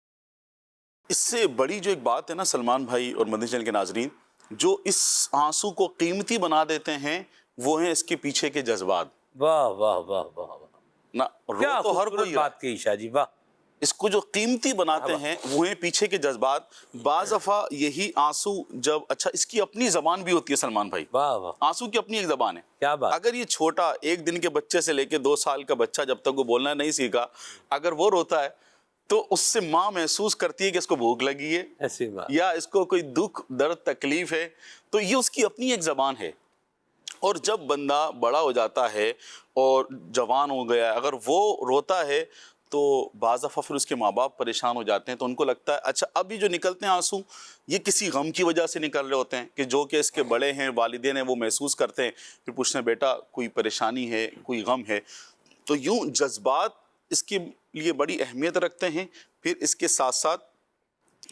اس سے بڑی جو ایک بات ہے نا سلمان بھائی اور مدنی چینل کے ناظرین، جو اس آنسو کو قیمتی بنا دیتے ہیں وہ ہیں اس کے پیچھے کے جذبات۔ واہ واہ واہ واہ، نہ کیا رو تو ہر خوبصورت کوئی بات کی شاہ جی، واہ۔ اس کو جو قیمتی بناتے ہیں وہ ہیں پیچھے کے جذبات۔ بعض دفعہ یہی آنسو جب، اچھا اس کی اپنی زبان بھی ہوتی ہے سلمان بھائی، واہ واہ، آنسو کی اپنی ایک زبان ہے۔ کیا بات۔ اگر یہ چھوٹا 1 دن کے بچے سے لے کے 2 سال کا بچہ جب تک وہ بولنا نہیں سیکھا، اگر وہ روتا ہے تو اس سے ماں محسوس کرتی ہے کہ اس کو بھوک لگی ہے ایسی بات. یا اس کو کوئی دکھ درد تکلیف ہے، تو یہ اس کی اپنی ایک زبان ہے. اور جب بندہ بڑا ہو جاتا ہے اور جوان ہو گیا، اگر وہ روتا ہے تو بعض دفعہ پھر اس کے ماں باپ پریشان ہو جاتے ہیں، تو ان کو لگتا ہے اچھا اب یہ جو نکلتے ہیں آنسو یہ کسی غم کی وجہ سے نکل رہے ہوتے ہیں، کہ جو کہ اس کے بڑے ہیں والدین ہیں وہ محسوس کرتے ہیں، پھر پوچھتے ہیں بیٹا کوئی پریشانی ہے، کوئی غم ہے. تو یوں جذبات اس کے لیے بڑی اہمیت رکھتے ہیں. پھر اس کے ساتھ ساتھ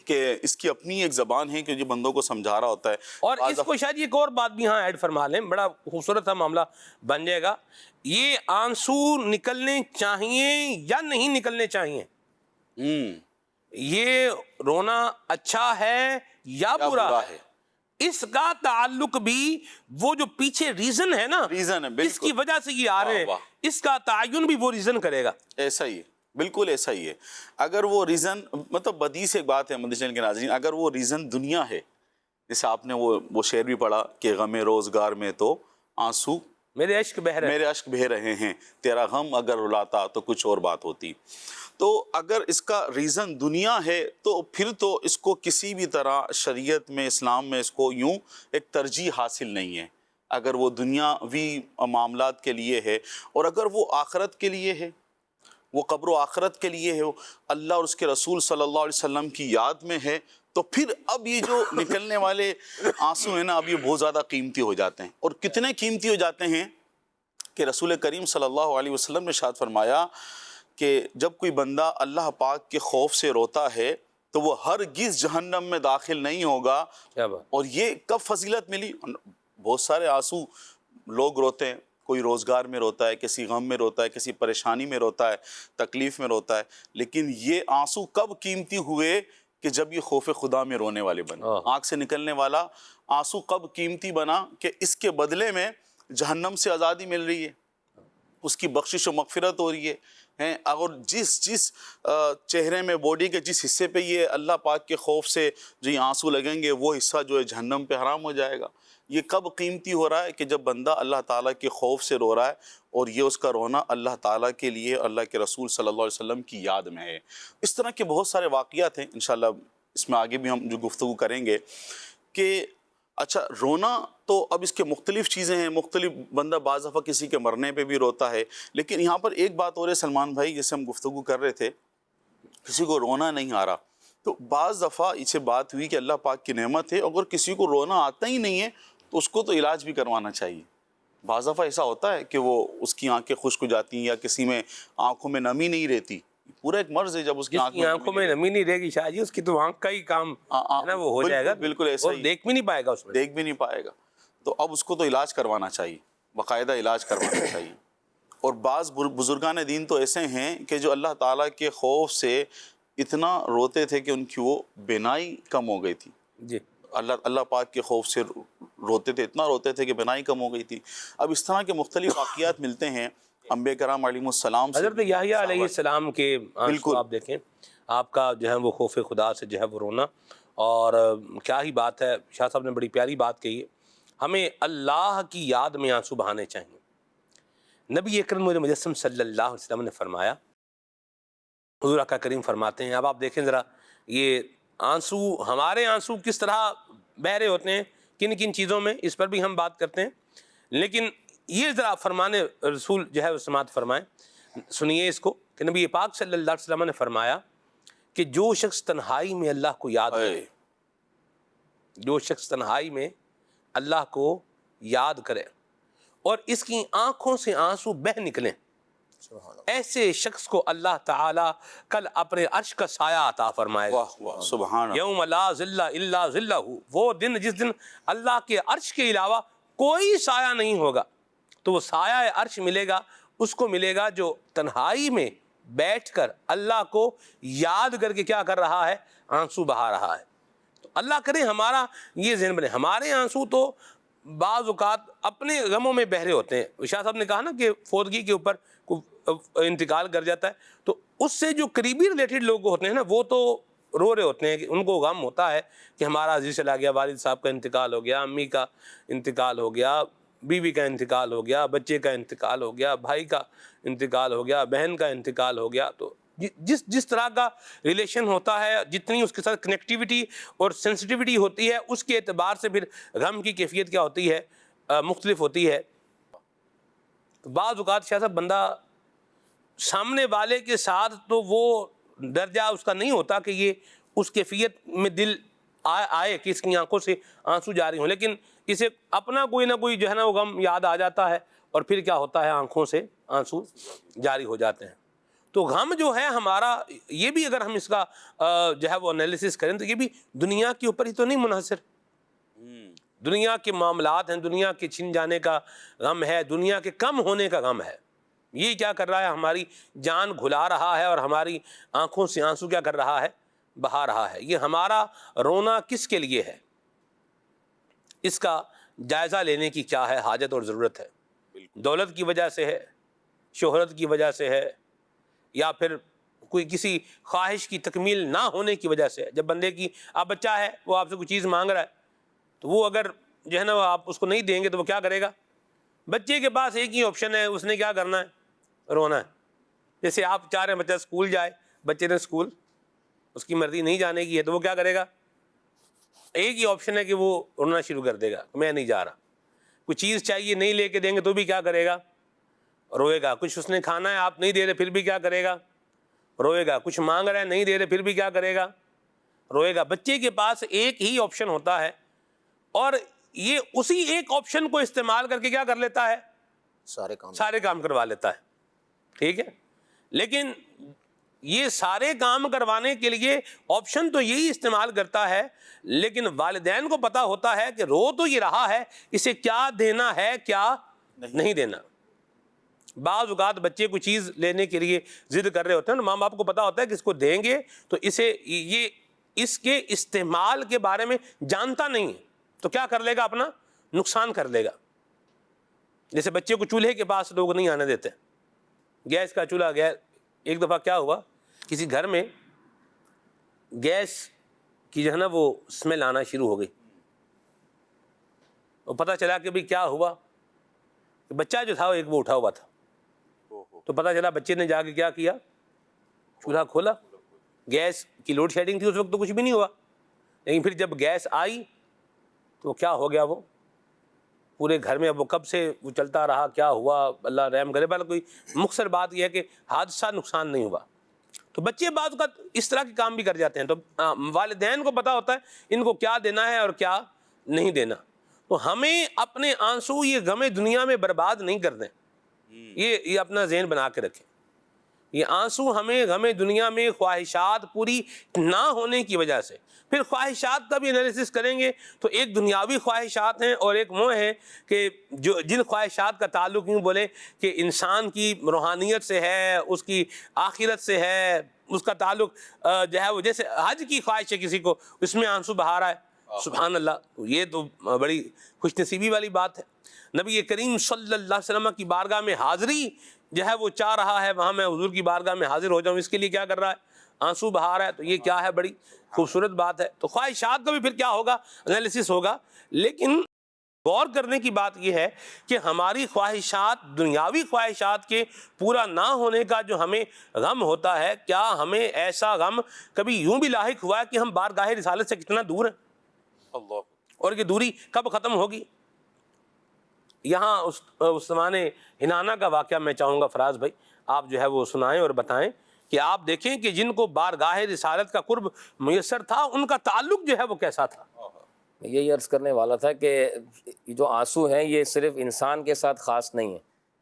کہ اس کی اپنی ایک زبان ہے کہ جو بندوں کو سمجھا رہا ہوتا ہے. اور اس کو شاید ایک اور بات بھی ہاں ایڈ فرما لیں، بڑا خوبصورت سا معاملہ بن جائے گا. یہ آنسو نکلنے چاہیے یا نہیں نکلنے چاہیے؟ یہ رونا اچھا ہے یا برا ہے؟ اس کا تعلق بھی وہ جو پیچھے ریزن ہے نا، ریزن ہے، بالکل اس کی وجہ سے یہ آ رہے ہیں، اس کا تعین بھی وہ ریزن کرے گا. ایسا ہی ہے، بالکل ایسا ہی ہے. اگر وہ ریزن مطلب بدی سے ایک بات ہے مدنی چینل کے ناظرین، اگر وہ ریزن دنیا ہے، جیسے آپ نے وہ شعر بھی پڑھا کہ غم روزگار میں تو آنسو میرے عشق بہہ رہے، میرے اشک بہہ رہے ہیں، تیرا غم اگر رلاتا تو کچھ اور بات ہوتی. تو اگر اس کا ریزن دنیا ہے تو پھر تو اس کو کسی بھی طرح شریعت میں اسلام میں اس کو یوں ایک ترجیح حاصل نہیں ہے. اگر وہ دنیاوی معاملات کے لیے ہے، اور اگر وہ آخرت کے لیے ہے، وہ قبر و آخرت کے لیے ہے، اللہ اور اس کے رسول صلی اللہ علیہ وسلم کی یاد میں ہے، تو پھر اب یہ جو نکلنے والے آنسو ہیں نا، اب یہ بہت زیادہ قیمتی ہو جاتے ہیں. اور کتنے قیمتی ہو جاتے ہیں کہ رسول کریم صلی اللہ علیہ وسلم نے ارشاد فرمایا کہ جب کوئی بندہ اللہ پاک کے خوف سے روتا ہے تو وہ ہرگز جہنم میں داخل نہیں ہوگا. اور یہ کب فضیلت ملی؟ بہت سارے آنسو لوگ روتے ہیں، کوئی روزگار میں روتا ہے، کسی غم میں روتا ہے، کسی پریشانی میں روتا ہے، تکلیف میں روتا ہے. لیکن یہ آنسو کب قیمتی ہوئے؟ کہ جب یہ خوف خدا میں رونے والے بنے. آنکھ سے نکلنے والا آنسو کب قیمتی بنا؟ کہ اس کے بدلے میں جہنم سے آزادی مل رہی ہے، اس کی بخشش و مغفرت ہو رہی ہے. اور جس چہرے میں باڈی کے جس حصے پہ یہ اللہ پاک کے خوف سے جو یہ آنسو لگیں گے وہ حصہ جو ہے جہنم پہ حرام ہو جائے گا. یہ کب قیمتی ہو رہا ہے؟ کہ جب بندہ اللہ تعالیٰ کے خوف سے رو رہا ہے، اور یہ اس کا رونا اللہ تعالیٰ کے لیے، اللہ کے رسول صلی اللہ علیہ وسلم کی یاد میں ہے. اس طرح کے بہت سارے واقعات ہیں، انشاءاللہ اس میں آگے بھی ہم جو گفتگو کریں گے. کہ اچھا رونا تو اب اس کے مختلف چیزیں ہیں، مختلف بندہ بعض دفعہ کسی کے مرنے پہ بھی روتا ہے. لیکن یہاں پر ایک بات اور ہے سلمان بھائی، جیسے ہم گفتگو کر رہے تھے، کسی کو رونا نہیں آ رہا، تو بعض دفعہ اسے بات ہوئی کہ اللہ پاک کی نعمت ہے، اگر کسی کو رونا آتا ہی نہیں ہے تو اس کو تو علاج بھی کروانا چاہیے. بعض دفعہ ایسا ہوتا ہے کہ وہ اس کی آنکھیں خشک ہو جاتی ہیں، یا کسی میں آنکھوں میں نمی نہیں رہتی. پورا ایک مرض ہے جب اس کی آنکھوں میں نمی نہیں رہے گی شاہ جی، اس کی تو آنکھ کا ہی کام ہے نا، وہ ہو جائے گا، بالکل ایسا ہی، دیکھ بھی نہیں پائے گا، اس میں دیکھ بھی نہیں پائے گا. تو اب اس کو تو علاج کروانا چاہیے، باقاعدہ علاج کروانا چاہیے. اور بعض بزرگان دین تو ایسے ہیں کہ جو اللہ تعالیٰ کے خوف سے اتنا روتے تھے کہ ان کی وہ بینائی کم ہو گئی تھی. جی، اللہ پاک کے خوف سے روتے تھے، اتنا روتے تھے کہ بینائی کم ہو گئی تھی. اب اس طرح کے مختلف واقعات ملتے ہیں انبیاء کرام علیہ السلام سے. حضرت یحییٰ علیہ السلام کے آنسو آپ دیکھیں، آپ کا جو ہے وہ خوف خدا سے جو ہے وہ رونا. اور کیا ہی بات ہے، شاہ صاحب نے بڑی پیاری بات کہی ہے، ہمیں اللہ کی یاد میں آنسو بہانے چاہیے. نبی اکرم مجسم صلی اللہ علیہ وسلم نے فرمایا، حضور آقا کریم فرماتے ہیں، اب آپ دیکھیں ذرا یہ آنسو، ہمارے آنسو کس طرح بہ رہے ہوتے ہیں، کن کن چیزوں میں، اس پر بھی ہم بات کرتے ہیں. لیکن یہ ذرا فرمانے رسول جو ہے وہ سماعت فرمائیں، سنیے اس کو، کہ نبی پاک صلی اللہ علیہ وسلم نے فرمایا کہ جو شخص تنہائی میں اللہ کو یاد کرے، جو شخص تنہائی میں اللہ کو یاد کرے اور اس کی آنکھوں سے آنسو بہ نکلیں، ایسے شخص کو اللہ تعالیٰ کل اپنے عرش کا سایہ عطا فرمائے گا. سبحان اللہ. یوم لا ظل الا ظلہ، وہ دن جس دن اللہ کے عرش کے علاوہ کوئی سایہ نہیں ہوگا. تو وہ سایہ عرش ملے گا اس کو ملے گا جو تنہائی میں بیٹھ کر اللہ کو یاد کر کے کیا کر رہا ہے، آنسو بہا رہا ہے. تو اللہ کرے ہمارا یہ ذہن بنے. ہمارے آنسو تو بعض اوقات اپنے غموں میں بہرے ہوتے ہیں. شاہ صاحب نے کہا نا کہ فوتگی کے اوپر انتقال کر جاتا ہے تو اس سے جو قریبی ریلیٹڈ لوگ ہوتے ہیں نا، وہ تو رو رہے ہوتے ہیں کہ ان کو غم ہوتا ہے کہ ہمارا عزیز چلا گیا، والد صاحب کا انتقال ہو گیا، امی کا انتقال ہو گیا، بیوی کا انتقال ہو گیا، بچے کا انتقال ہو گیا، بھائی کا انتقال ہو گیا، بہن کا انتقال ہو گیا. تو جس طرح کا ریلیشن ہوتا ہے، جتنی اس کے ساتھ کنیکٹیوٹی اور سینسٹیوٹی ہوتی ہے، اس کے اعتبار سے پھر غم کی کیفیت کیا ہوتی ہے، مختلف ہوتی ہے۔ تو بعض اوقات شاہ صاحب بندہ سامنے والے کے ساتھ تو وہ درجہ اس کا نہیں ہوتا کہ یہ اس کیفیت میں دل آئے کہ اس کی آنکھوں سے آنسو جاری ہوں، لیکن اسے اپنا کوئی نہ کوئی جو ہے نا وہ غم یاد آ جاتا ہے اور پھر کیا ہوتا ہے، آنکھوں سے آنسو جاری ہو جاتے ہیں۔ تو غم جو ہے ہمارا، یہ بھی اگر ہم اس کا جو ہے وہ انالیسس کریں تو یہ بھی دنیا کے اوپر ہی تو نہیں منحصر، دنیا کے معاملات ہیں، دنیا کے چھن جانے کا غم ہے، دنیا کے کم ہونے کا غم ہے۔ یہ کیا کر رہا ہے، ہماری جان گھلا رہا ہے اور ہماری آنکھوں سے آنسو کیا کر رہا ہے، بہا رہا ہے۔ یہ ہمارا رونا کس کے لیے ہے، اس کا جائزہ لینے کی کیا ہے حاجت اور ضرورت ہے۔ دولت کی وجہ سے ہے، شہرت کی وجہ سے ہے، یا پھر کوئی کسی خواہش کی تکمیل نہ ہونے کی وجہ سے ہے۔ جب بندے کی آپ بچہ ہے، وہ آپ سے کوئی چیز مانگ رہا ہے تو وہ اگر جو ہے نا آپ اس کو نہیں دیں گے تو وہ کیا کرے گا؟ بچے کے پاس ایک ہی آپشن ہے، اس نے کیا کرنا ہے، رونا ہے۔ جیسے آپ چاہ رہے ہیں بچہ اسکول جائے، بچے نے اسکول اس کی مرضی نہیں جانے کی ہے تو وہ کیا کرے گا؟ ایک ہی آپشن ہے کہ وہ رونا شروع کر دے گا، میں نہیں جا رہا۔ کوئی چیز چاہیے، نہیں لے کے دیں گے تو بھی کیا کرے گا؟ روئے گا۔ کچھ اس نے کھانا ہے، آپ نہیں دے رہے پھر بھی کیا کرے گا؟ روئے گا۔ کچھ مانگ رہا ہے، نہیں دے رہے پھر بھی کیا کرے گا؟ روئے گا۔ بچے کے پاس ایک ہی آپشن ہوتا ہے اور یہ اسی ایک آپشن کو استعمال کر کے کیا کر لیتا ہے؟ سارے کام کروا لیتا ہے، ٹھیک ہے۔ لیکن یہ سارے کام کروانے کے لیے آپشن تو یہی استعمال کرتا ہے، لیکن والدین کو پتا ہوتا ہے کہ رو تو یہ رہا ہے، اسے کیا دینا ہے، کیا نہیں دینا۔ بعض اوقات بچے کو چیز لینے کے لیے ضد کر رہے ہوتے ہیں، ماں باپ کو پتا ہوتا ہے کہ اس کو دیں گے تو اسے یہ اس کے استعمال کے بارے میں جانتا نہیں ہے تو کیا کر لے گا؟ اپنا نقصان کر لے گا۔ جیسے بچے کو چولہے کے پاس لوگ نہیں آنے دیتے، گیس کا چولہا گیا۔ ایک دفعہ کیا ہوا، کسی گھر میں گیس کی جو ہے نا وہ اسمیل آنا شروع ہو گئی، اور پتہ چلا کہ بھئی کیا ہوا، کہ بچہ جو تھا وہ ایک وہ اٹھا ہوا تھا، تو پتہ چلا بچے نے جا کے کیا کیا، چولہا کھولا۔ گیس کی لوڈ شیڈنگ تھی اس وقت تو کچھ بھی نہیں ہوا، لیکن پھر جب گیس آئی تو کیا ہو گیا، وہ پورے گھر میں اب وہ کب سے وہ چلتا رہا، کیا ہوا اللہ رحم کرے۔ بل کوئی مختصر بات یہ ہے کہ حادثہ نقصان نہیں ہوا۔ تو بچے بعض اوقات اس طرح کے کام بھی کر جاتے ہیں، تو والدین کو پتا ہوتا ہے ان کو کیا دینا ہے اور کیا نہیں دینا۔ تو ہمیں اپنے آنسو یہ غم دنیا میں برباد نہیں کر دیں، یہ اپنا ذہن بنا کے رکھیں۔ یہ آنسو ہمیں غم دنیا میں خواہشات پوری نہ ہونے کی وجہ سے، پھر خواہشات کا بھی انالیسس کریں گے تو ایک دنیاوی خواہشات ہیں اور ایک وہ ہیں کہ جو جن خواہشات کا تعلق یوں بولے کہ انسان کی روحانیت سے ہے، اس کی آخرت سے ہے، اس کا تعلق جو ہے وہ جیسے حج کی خواہش ہے کسی کو، اس میں آنسو بہا رہا ہے، سبحان اللہ، یہ تو بڑی خوش نصیبی والی بات ہے۔ نبی کریم صلی اللہ علیہ وسلم کی بارگاہ میں حاضری جو ہے وہ چاہ رہا ہے، وہاں میں حضور کی بارگاہ میں حاضر ہو جاؤں، اس کے لیے کیا کر رہا ہے؟ آنسو بہا رہا ہے۔ تو یہ کیا ہے؟ بڑی خوبصورت بات ہے۔ تو خواہشات کا بھی پھر کیا ہوگا؟ انالیسس ہوگا۔ لیکن غور کرنے کی بات یہ ہے کہ ہماری خواہشات، دنیاوی خواہشات کے پورا نہ ہونے کا جو ہمیں غم ہوتا ہے، کیا ہمیں ایسا غم کبھی یوں بھی لاحق ہوا ہے کہ ہم بارگاہ رسالت سے کتنا دور ہیں، اور یہ دوری کب ختم ہوگی؟ یہاں اس زمانے ہنانہ کا واقعہ میں چاہوں گا فراز بھائی آپ جو ہے وہ سنائیں اور بتائیں کہ آپ دیکھیں کہ جن کو بارگاہ رسالت کا قرب میسر تھا ان کا تعلق جو ہے وہ کیسا تھا۔ یہی عرض کرنے والا تھا کہ جو آنسو ہیں یہ صرف انسان کے ساتھ خاص نہیں ہے،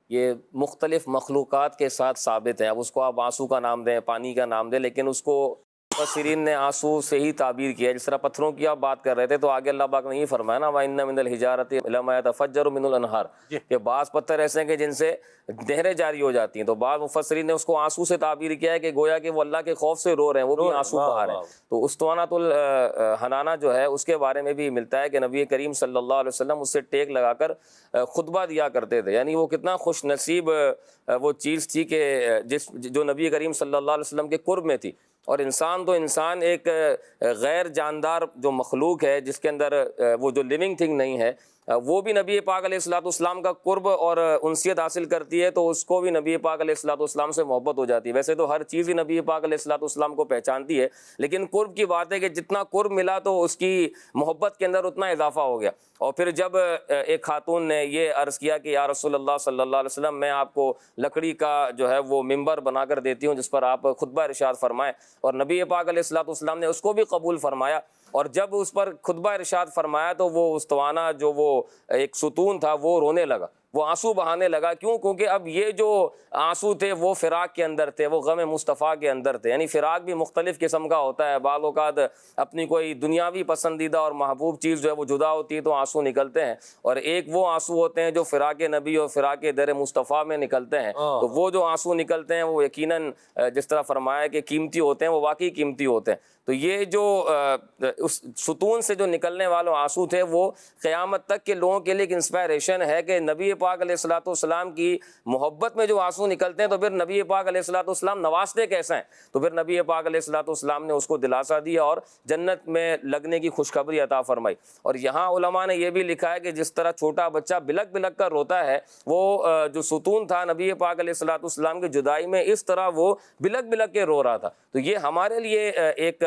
یہ مختلف مخلوقات کے ساتھ ثابت ہے۔ اب اس کو آپ آنسو کا نام دیں، پانی کا نام دیں، لیکن اس کو مفسرین نے آنسو سے ہی تعبیر کیا۔ جس طرح پتھروں کی آپ بات کر رہے تھے تو آگے اللہ پاک نے یہ فرمایا نا وَإِنَّ مِنَ الْحِجَارَةِ لَمَا يَتَفَجَّرُ مِنُ الْأَنْهَارِ، کہ بعض پتھر ایسے ہیں کہ جن سے نہریں جاری ہو جاتی ہیں۔ تو بعض مفسرین نے اس کو آنسو سے تعبیر کیا ہے کہ گویا کہ وہ اللہ کے خوف سے رو رہے ہیں، وہ بھی آنسو بہا رہے ہیں۔ تو اسطوانۃ الحنانہ جو ہے اس کے بارے میں بھی ملتا ہے کہ نبی کریم صلی اللہ علیہ وسلم اس سے ٹیک لگا کر خطبہ دیا کرتے تھے۔ یعنی وہ کتنا خوش نصیب وہ چیز تھی کہ جو نبی کریم صلی اللہ علیہ وسلم کے قرب میں تھی۔ اور انسان تو انسان ایک غیر جاندار جو مخلوق ہے جس کے اندر وہ جو لیونگ تھنگ نہیں ہے، وہ بھی نبی پاک علیہ الصلوۃ والسلام کا قرب اور انسیت حاصل کرتی ہے تو اس کو بھی نبی پاک علیہ الصلوۃ والسلام سے محبت ہو جاتی ہے. ویسے تو ہر چیز ہی نبی پاک علیہ الصلوۃ والسلام کو پہچانتی ہے، لیکن قرب کی بات ہے کہ جتنا قرب ملا تو اس کی محبت کے اندر اتنا اضافہ ہو گیا. اور پھر جب ایک خاتون نے یہ عرض کیا کہ یا رسول اللہ صلی اللہ علیہ وسلم، میں آپ کو لکڑی کا جو ہے وہ ممبر بنا کر دیتی ہوں جس پر آپ خطبہ ارشاد فرمائیں، اور نبی پاک علیہ الصلوۃ والسلام نے اس کو بھی قبول فرمایا. اور جب اس پر خطبہ ارشاد فرمایا تو وہ استوانہ جو وہ ایک ستون تھا وہ رونے لگا، وہ آنسو بہانے لگا. کیوں؟ کیونکہ اب یہ جو آنسو تھے وہ فراق کے اندر تھے، وہ غم مصطفیٰ کے اندر تھے. یعنی فراق بھی مختلف قسم کا ہوتا ہے، بعض اوقات اپنی کوئی دنیاوی پسندیدہ اور محبوب چیز جو ہے وہ جدا ہوتی ہے تو آنسو نکلتے ہیں، اور ایک وہ آنسو ہوتے ہیں جو فراق نبی اور فراق در مصطفیٰ میں نکلتے ہیں. تو وہ جو آنسو نکلتے ہیں وہ یقیناً جس طرح فرمایا کہ قیمتی ہوتے ہیں، وہ واقعی قیمتی ہوتے ہیں. تو یہ جو اس ستون سے جو نکلنے والے آنسو تھے وہ قیامت تک کے لوگوں کے لیے ایک انسپائریشن ہے کہ نبی پاک علیہ الصلوۃ والسلام کی محبت میں جو آنسو نکلتے ہیں تو پھر نبی پاک علیہ الصلوۃ والسلام نوازتے کیسے ہیں. تو پھر نبی پاک علیہ الصلوۃ والسلام نے اس کو دلاسا دیا اور جنت میں لگنے کی خوشخبری عطا فرمائی. اور یہاں علماء نے یہ بھی لکھا ہے کہ جس طرح چھوٹا بچہ بلک بلک کر روتا ہے، وہ جو ستون تھا نبی پاک علیہ الصلوۃ والسلام کی جدائی میں اس طرح وہ بلک بلک کے رو رہا تھا. تو یہ ہمارے لیے ایک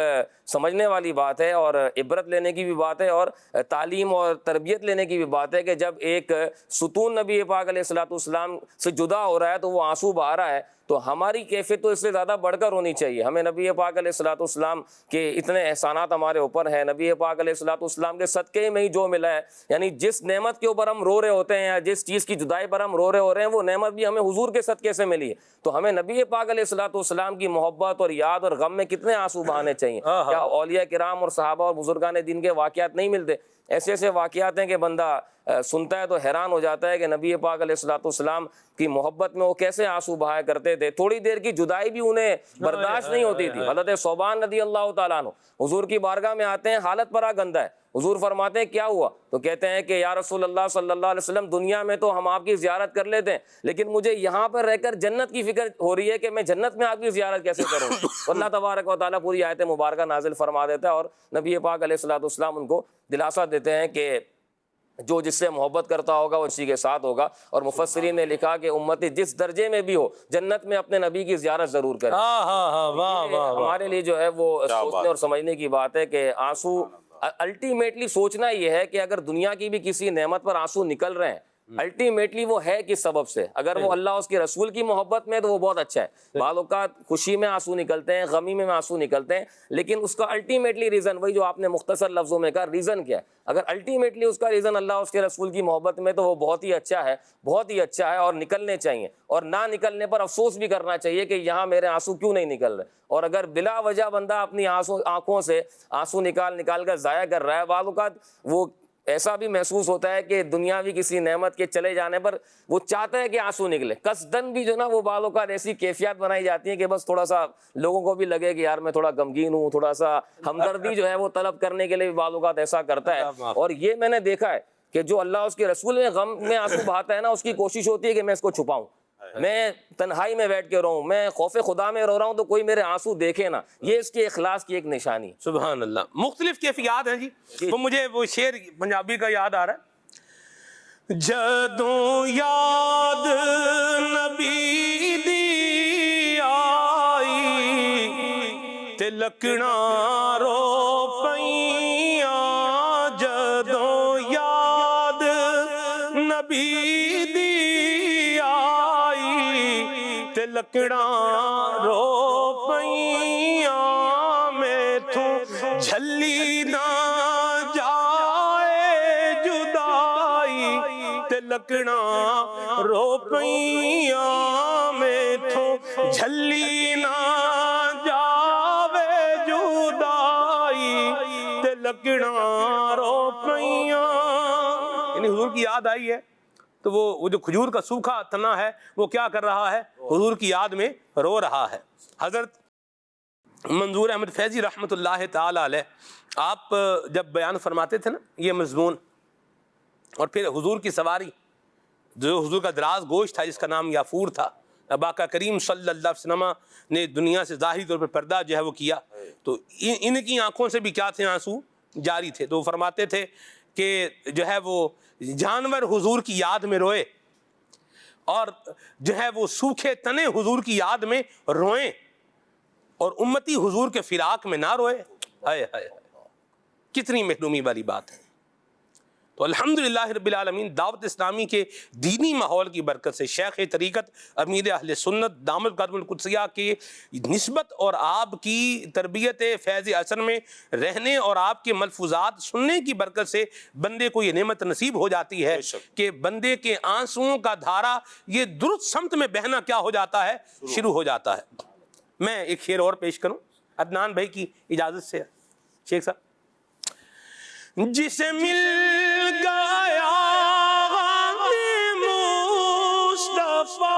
سمجھنے والی بات ہے اور عبرت لینے کی بھی بات ہے اور تعلیم اور تربیت لینے کی بھی بات ہے کہ جب ایک ستون نبی پاک علیہ الصلوۃ والسلام سے جدا ہو رہا ہے تو وہ آنسو بہا رہا ہے، تو ہماری کیفیت تو اس سے زیادہ بڑھ کر ہونی چاہیے. ہمیں نبی پاک علیہ الصلوۃ والسلام کے اتنے احسانات ہمارے اوپر ہیں، نبی پاک علیہ الصلوۃ والسلام کے صدقے میں ہی جو ملا ہے، یعنی جس نعمت کے اوپر ہم رو رہے ہوتے ہیں یا جس چیز کی جدائی پر ہم رو رہے ہو رہے ہیں وہ نعمت بھی ہمیں حضور کے صدقے سے ملی ہے. تو ہمیں نبی پاک علیہ الصلوۃ والسلام کی محبت اور یاد اور غم میں کتنے آنسو بہانے چاہیے. کیا اولیاء کرام اور صحابہ اور بزرگان دین کے واقعات نہیں ملتے؟ ایسے ایسے واقعات ہیں کہ بندہ سنتا ہے تو حیران ہو جاتا ہے کہ نبی پاک علیہ الصلوۃ والسلام کی محبت میں وہ کیسے آنسو بہایا کرتے تھے. تھوڑی دیر کی جدائی بھی انہیں برداشت نہیں ہوتی تھی. حضرت ثوبان رضی اللہ تعالیٰ عنہ حضور کی بارگاہ میں آتے ہیں، حالت پرا گندہ ہے. حضور فرماتے ہیں کیا ہوا؟ تو کہتے ہیں کہ یا رسول اللہ صلی اللہ علیہ وسلم، دنیا میں تو ہم آپ کی زیارت کر لیتے ہیں لیکن مجھے یہاں پر رہ کر جنت کی فکر ہو رہی ہے کہ میں جنت میں آپ کی زیارت کیسے کروں. اللہ تبارک و تعالیٰ پوری آیت مبارکہ نازل فرما دیتا ہے اور نبی پاک علیہ الصلوۃ والسلام ان کو دلاسا دیتے ہیں کہ جو جس سے محبت کرتا ہوگا وہ اسی کے ساتھ ہوگا. اور مفسرین نے لکھا کہ امتی جس درجے میں بھی ہو جنت میں اپنے نبی کی زیارت ضرور کرے. ہمارے لیے جو ہے وہ سوچنے اور سمجھنے کی بات ہے کہ آنسو الٹیمیٹلی سوچنا یہ ہے کہ اگر دنیا کی بھی کسی نعمت پر آنسو نکل رہے ہیں الٹیمیٹلی وہ ہے کس سبب سے. اگر وہ اللہ اس کے رسول کی محبت میں تو وہ بہت اچھا ہے. بعض اوقات خوشی میں آنسو نکلتے ہیں، غمی میں آنسو نکلتے ہیں، لیکن اس کا الٹیمیٹلی ریزن وہی جو آپ نے مختصر لفظوں میں کہا، ریزن کیا ہے؟ اگر الٹیمیٹلی اس کا ریزن اللہ اس کے رسول کی محبت میں تو وہ بہت ہی اچھا ہے، بہت ہی اچھا ہے اور نکلنے چاہیے. اور نہ نکلنے پر افسوس بھی کرنا چاہیے کہ یہاں میرے آنسو کیوں نہیں نکل رہے. اور اگر بلا وجہ بندہ اپنی آنکھوں سے آنسو نکال کر ضائع کر رہا ہے، بعض اوقات وہ ایسا بھی محسوس ہوتا ہے کہ دنیاوی کسی نعمت کے چلے جانے پر وہ چاہتا ہے کہ آنسو نکلے. قصدن بھی جو نا وہ بعض اوقات ایسی کیفیات بنائی جاتی ہیں کہ بس تھوڑا سا لوگوں کو بھی لگے کہ یار میں تھوڑا غمگین ہوں، تھوڑا سا ہمدردی جو ہے وہ طلب کرنے کے لیے بھی بعض اوقات ایسا کرتا ہے. اور یہ میں نے دیکھا ہے کہ جو اللہ اس کے رسول میں غم میں آنسو بہاتا ہے نا، اس کی کوشش ہوتی ہے کہ میں اس کو چھپاؤں، میں تنہائی میں بیٹھ کے رہوں، میں خوف خدا میں رو رہا ہوں تو کوئی میرے آنسو دیکھے نا. یہ اس کے اخلاص کی ایک نشانی. سبحان اللہ. مختلف کیفیات ہیں جی. تو مجھے وہ شعر پنجابی کا یاد آ رہا ہے، جدوں یاد نبی دی آئی تے لکڑاں رو پئیاں، جدوں یاد نبی دی تے لکڑاں رو پئیاں، میتھوں جھلی نہ جائے جدائی تے لکڑاں رو پئیاں، میتھوں جھلی نہ جاوے جدائی تے لکڑاں رو پئیاں. یعنی حضور کی یاد آئی ہے تو وہ جو کھجور کا سوکھا تنا ہے وہ کیا کر رہا ہے؟ حضور کی یاد میں رو رہا ہے. حضرت منظور احمد فیضی رحمۃ اللہ تعالی علیہ آپ جب بیان فرماتے تھے نا یہ مضمون، اور پھر حضور کی سواری جو حضور کا دراز گوشت تھا جس کا نام یافور تھا، آقا کریم صلی اللہ علیہ وسلم نے دنیا سے ظاہری طور پر پردہ جو ہے وہ کیا، تو ان کی آنکھوں سے بھی کیا تھے؟ آنسو جاری تھے. تو وہ فرماتے تھے کہ جو ہے وہ جانور حضور کی یاد میں روئے اور جو ہے وہ سوکھے تنے حضور کی یاد میں روئیں اور امتی حضور کے فراق میں نہ روئے، ہائے ہائے، کتنی محرومی والی بات ہے۔ تو الحمدللہ رب العالمین دعوت اسلامی کے دینی ماحول کی برکت سے شیخ طریقت امیر اہل سنت دامت قدم القدسیہ کی نسبت اور آپ کی تربیت فیض اثر میں رہنے اور آپ کے ملفوظات سننے کی برکت سے بندے کو یہ نعمت نصیب ہو جاتی ہے کہ بندے کے آنسوؤں کا دھارا یہ درست سمت میں بہنا کیا ہو جاتا ہے، شروع ہو جاتا ہے۔ میں ایک شعر اور پیش کروں عدنان بھائی کی اجازت سے، شیخ صاحب۔ جسے مل گیا مصطفیٰ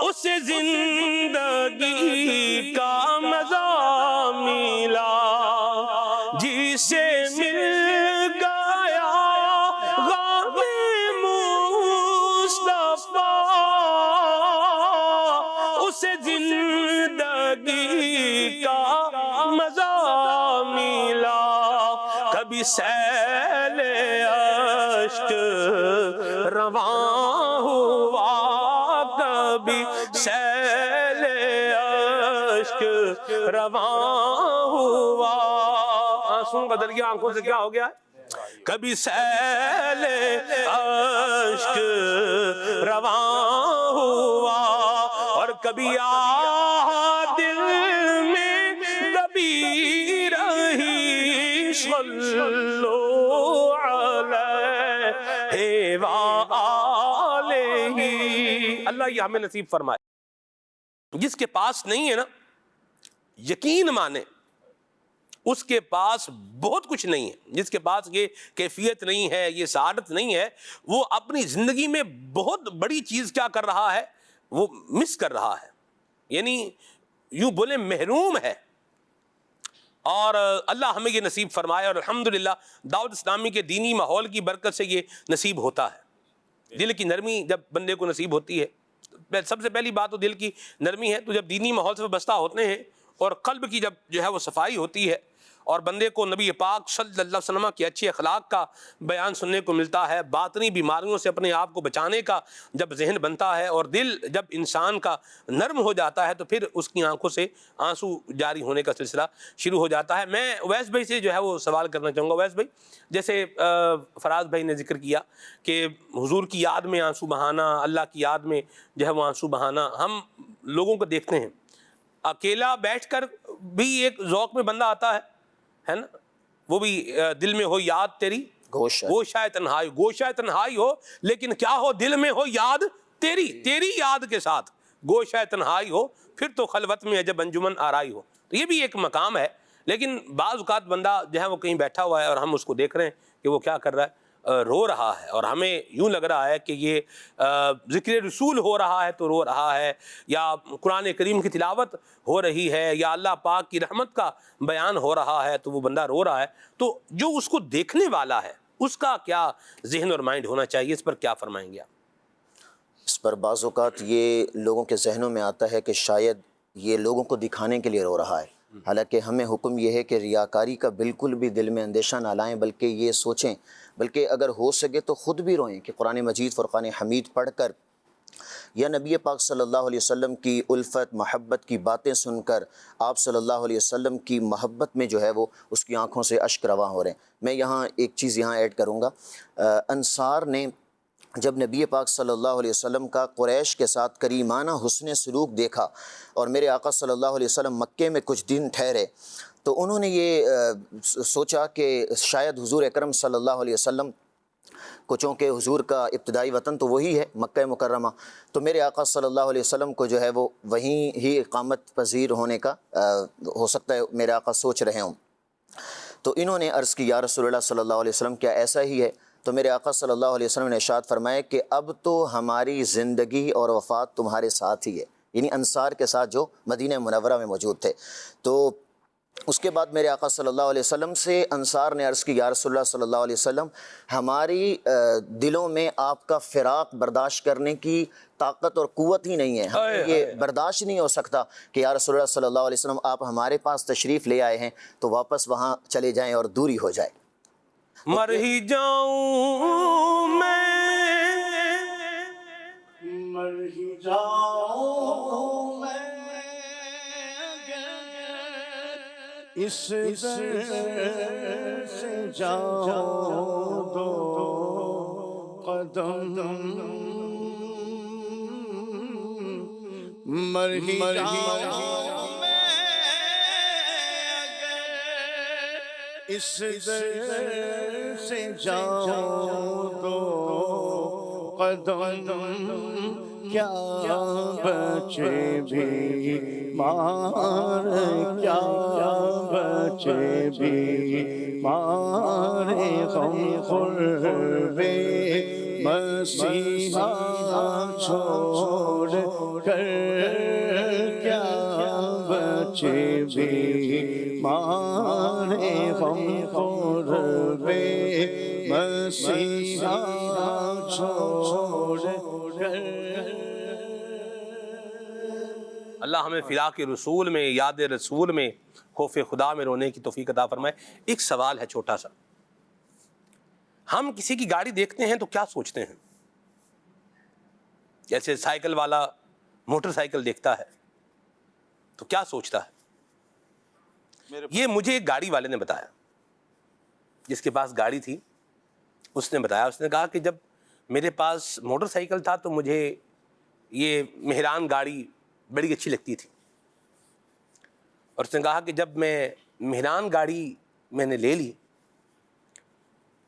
اسے زندگی کا مزہ ملا، جسے مل گیا غم مصطفیٰ اسے زندگی کا مزہ ملا، کبھی سیل اشک رواں ہوا، کبھی سیل اشک رواں ہوا، آنسوں کا دریا آنکھوں سے کیا ہو گیا ہے، کبھی سیل اشک رواں ہوا، اور کبھی دل میں دبی رہی، صلو علیہ وآلہ، اللہ یہ ہمیں نصیب فرمائے۔ جس کے پاس نہیں ہے نا، یقین مانے اس کے پاس بہت کچھ نہیں ہے، جس کے پاس یہ کیفیت نہیں ہے، یہ سعادت نہیں ہے، وہ اپنی زندگی میں بہت بڑی چیز کیا کر رہا ہے، وہ مس کر رہا ہے، یعنی یوں بولے محروم ہے۔ اور اللہ ہمیں یہ نصیب فرمائے، اور الحمدللہ دعوت اسلامی کے دینی ماحول کی برکت سے یہ نصیب ہوتا ہے۔ دل کی نرمی جب بندے کو نصیب ہوتی ہے، سب سے پہلی بات تو دل کی نرمی ہے، تو جب دینی ماحول سے وابستہ ہوتے ہیں اور قلب کی جب جو ہے وہ صفائی ہوتی ہے اور بندے کو نبی پاک صلی اللہ علیہ وسلم کے اچھے اخلاق کا بیان سننے کو ملتا ہے، باطنی بیماریوں سے اپنے آپ کو بچانے کا جب ذہن بنتا ہے اور دل جب انسان کا نرم ہو جاتا ہے، تو پھر اس کی آنکھوں سے آنسو جاری ہونے کا سلسلہ شروع ہو جاتا ہے۔ میں اویس بھائی سے جو ہے وہ سوال کرنا چاہوں گا۔ اویس بھائی، جیسے فراز بھائی نے ذکر کیا کہ حضور کی یاد میں آنسو بہانا، اللہ کی یاد میں جو ہے وہ آنسو بہانا، ہم لوگوں کو دیکھتے ہیں اکیلا بیٹھ کر بھی ایک ذوق میں بندہ آتا ہے نا، وہ بھی دل میں ہو یاد تیری گوشہ تنہائی، گوشہ تنہائی ہو لیکن کیا ہو، دل میں ہو یاد تیری یاد کے ساتھ گوشہ تنہائی ہو، پھر تو خلوت میں عجب انجمن آرائی ہو۔ تو یہ بھی ایک مقام ہے، لیکن بعض اوقات بندہ جو ہے وہ کہیں بیٹھا ہوا ہے اور ہم اس کو دیکھ رہے ہیں کہ وہ کیا کر رہا ہے، رو رہا ہے، اور ہمیں یوں لگ رہا ہے کہ یہ ذکر رسول ہو رہا ہے تو رو رہا ہے، یا قرآن کریم کی تلاوت ہو رہی ہے، یا اللہ پاک کی رحمت کا بیان ہو رہا ہے تو وہ بندہ رو رہا ہے۔ تو جو اس کو دیکھنے والا ہے اس کا کیا ذہن اور مائنڈ ہونا چاہیے، اس پر کیا فرمائیں گے آپ؟ اس پر بعض اوقات یہ لوگوں کے ذہنوں میں آتا ہے کہ شاید یہ لوگوں کو دکھانے کے لیے رو رہا ہے، حالانکہ ہمیں حکم یہ ہے کہ ریاکاری کا بالکل بھی دل میں اندیشہ نہ لائیں، بلکہ یہ سوچیں، بلکہ اگر ہو سکے تو خود بھی روئیں کہ قرآن مجید فرقان حمید پڑھ کر یا نبی پاک صلی اللہ علیہ وسلم کی الفت محبت کی باتیں سن کر آپ صلی اللہ علیہ وسلم کی محبت میں جو ہے وہ اس کی آنکھوں سے اشک رواں ہو رہے ہیں۔ میں یہاں ایک چیز یہاں ایڈ کروں گا، انصار نے جب نبی پاک صلی اللہ علیہ وسلم کا قریش کے ساتھ کریمانہ حسن سلوک دیکھا اور میرے آقا صلی اللہ علیہ وسلم مکے میں کچھ دن ٹھہرے، تو انہوں نے یہ سوچا کہ شاید حضور اکرم صلی اللہ علیہ وسلم کو، چونکہ حضور کا ابتدائی وطن تو وہی ہے مکہ مکرمہ، تو میرے آقا صلی اللہ علیہ وسلم کو جو ہے وہ وہیں ہی اقامت پذیر ہونے کا ہو سکتا ہے میرے آقا سوچ رہے ہوں۔ تو انہوں نے عرض کی، یا رسول اللہ صلی اللہ علیہ وسلم کیا ایسا ہی ہے؟ تو میرے آقا صلی اللہ علیہ وسلم نے ارشاد فرمایا کہ اب تو ہماری زندگی اور وفات تمہارے ساتھ ہی ہے، یعنی انصار کے ساتھ جو مدینہ منورہ میں موجود تھے۔ تو اس کے بعد میرے آقا صلی اللہ علیہ وسلم سے انصار نے عرض کی، یا رسول اللہ صلی اللہ علیہ وسلم ہماری دلوں میں آپ کا فراق برداشت کرنے کی طاقت اور قوت ہی نہیں ہے، ہمیں یہ برداشت نہیں ہو سکتا کہ یا رسول اللہ صلی اللہ علیہ وسلم آپ ہمارے پاس تشریف لے آئے ہیں تو واپس وہاں چلے جائیں اور دوری ہو جائے۔ مر ہی جاؤں میں، مر ہی جاؤں میں اس در سے جاؤں دو قدم، مر ہی جاؤں میں اس در سے جاؤں دو قدم، کیا بچے بھی مار، کیا بچے بھی مار غم خوربے مسیحا چھوڑ کر، کیا بچے بھی مار غم خوربے مسیحا چھوڑ کر۔ اللہ ہمیں فراق رسول میں، یاد رسول میں، خوف خدا میں رونے کی توفیق عطا فرمائے۔ ایک سوال ہے چھوٹا سا، ہم کسی کی گاڑی دیکھتے ہیں تو کیا سوچتے ہیں؟ جیسے سائیکل والا موٹر سائیکل دیکھتا ہے تو کیا سوچتا ہے؟ یہ مجھے ایک گاڑی والے نے بتایا، جس کے پاس گاڑی تھی، اس نے بتایا، اس نے کہا کہ جب میرے پاس موٹر سائیکل تھا تو مجھے یہ مہران گاڑی بڑی اچھی لگتی تھی، اور اس نے کہا کہ جب میں مہران گاڑی میں نے لے لی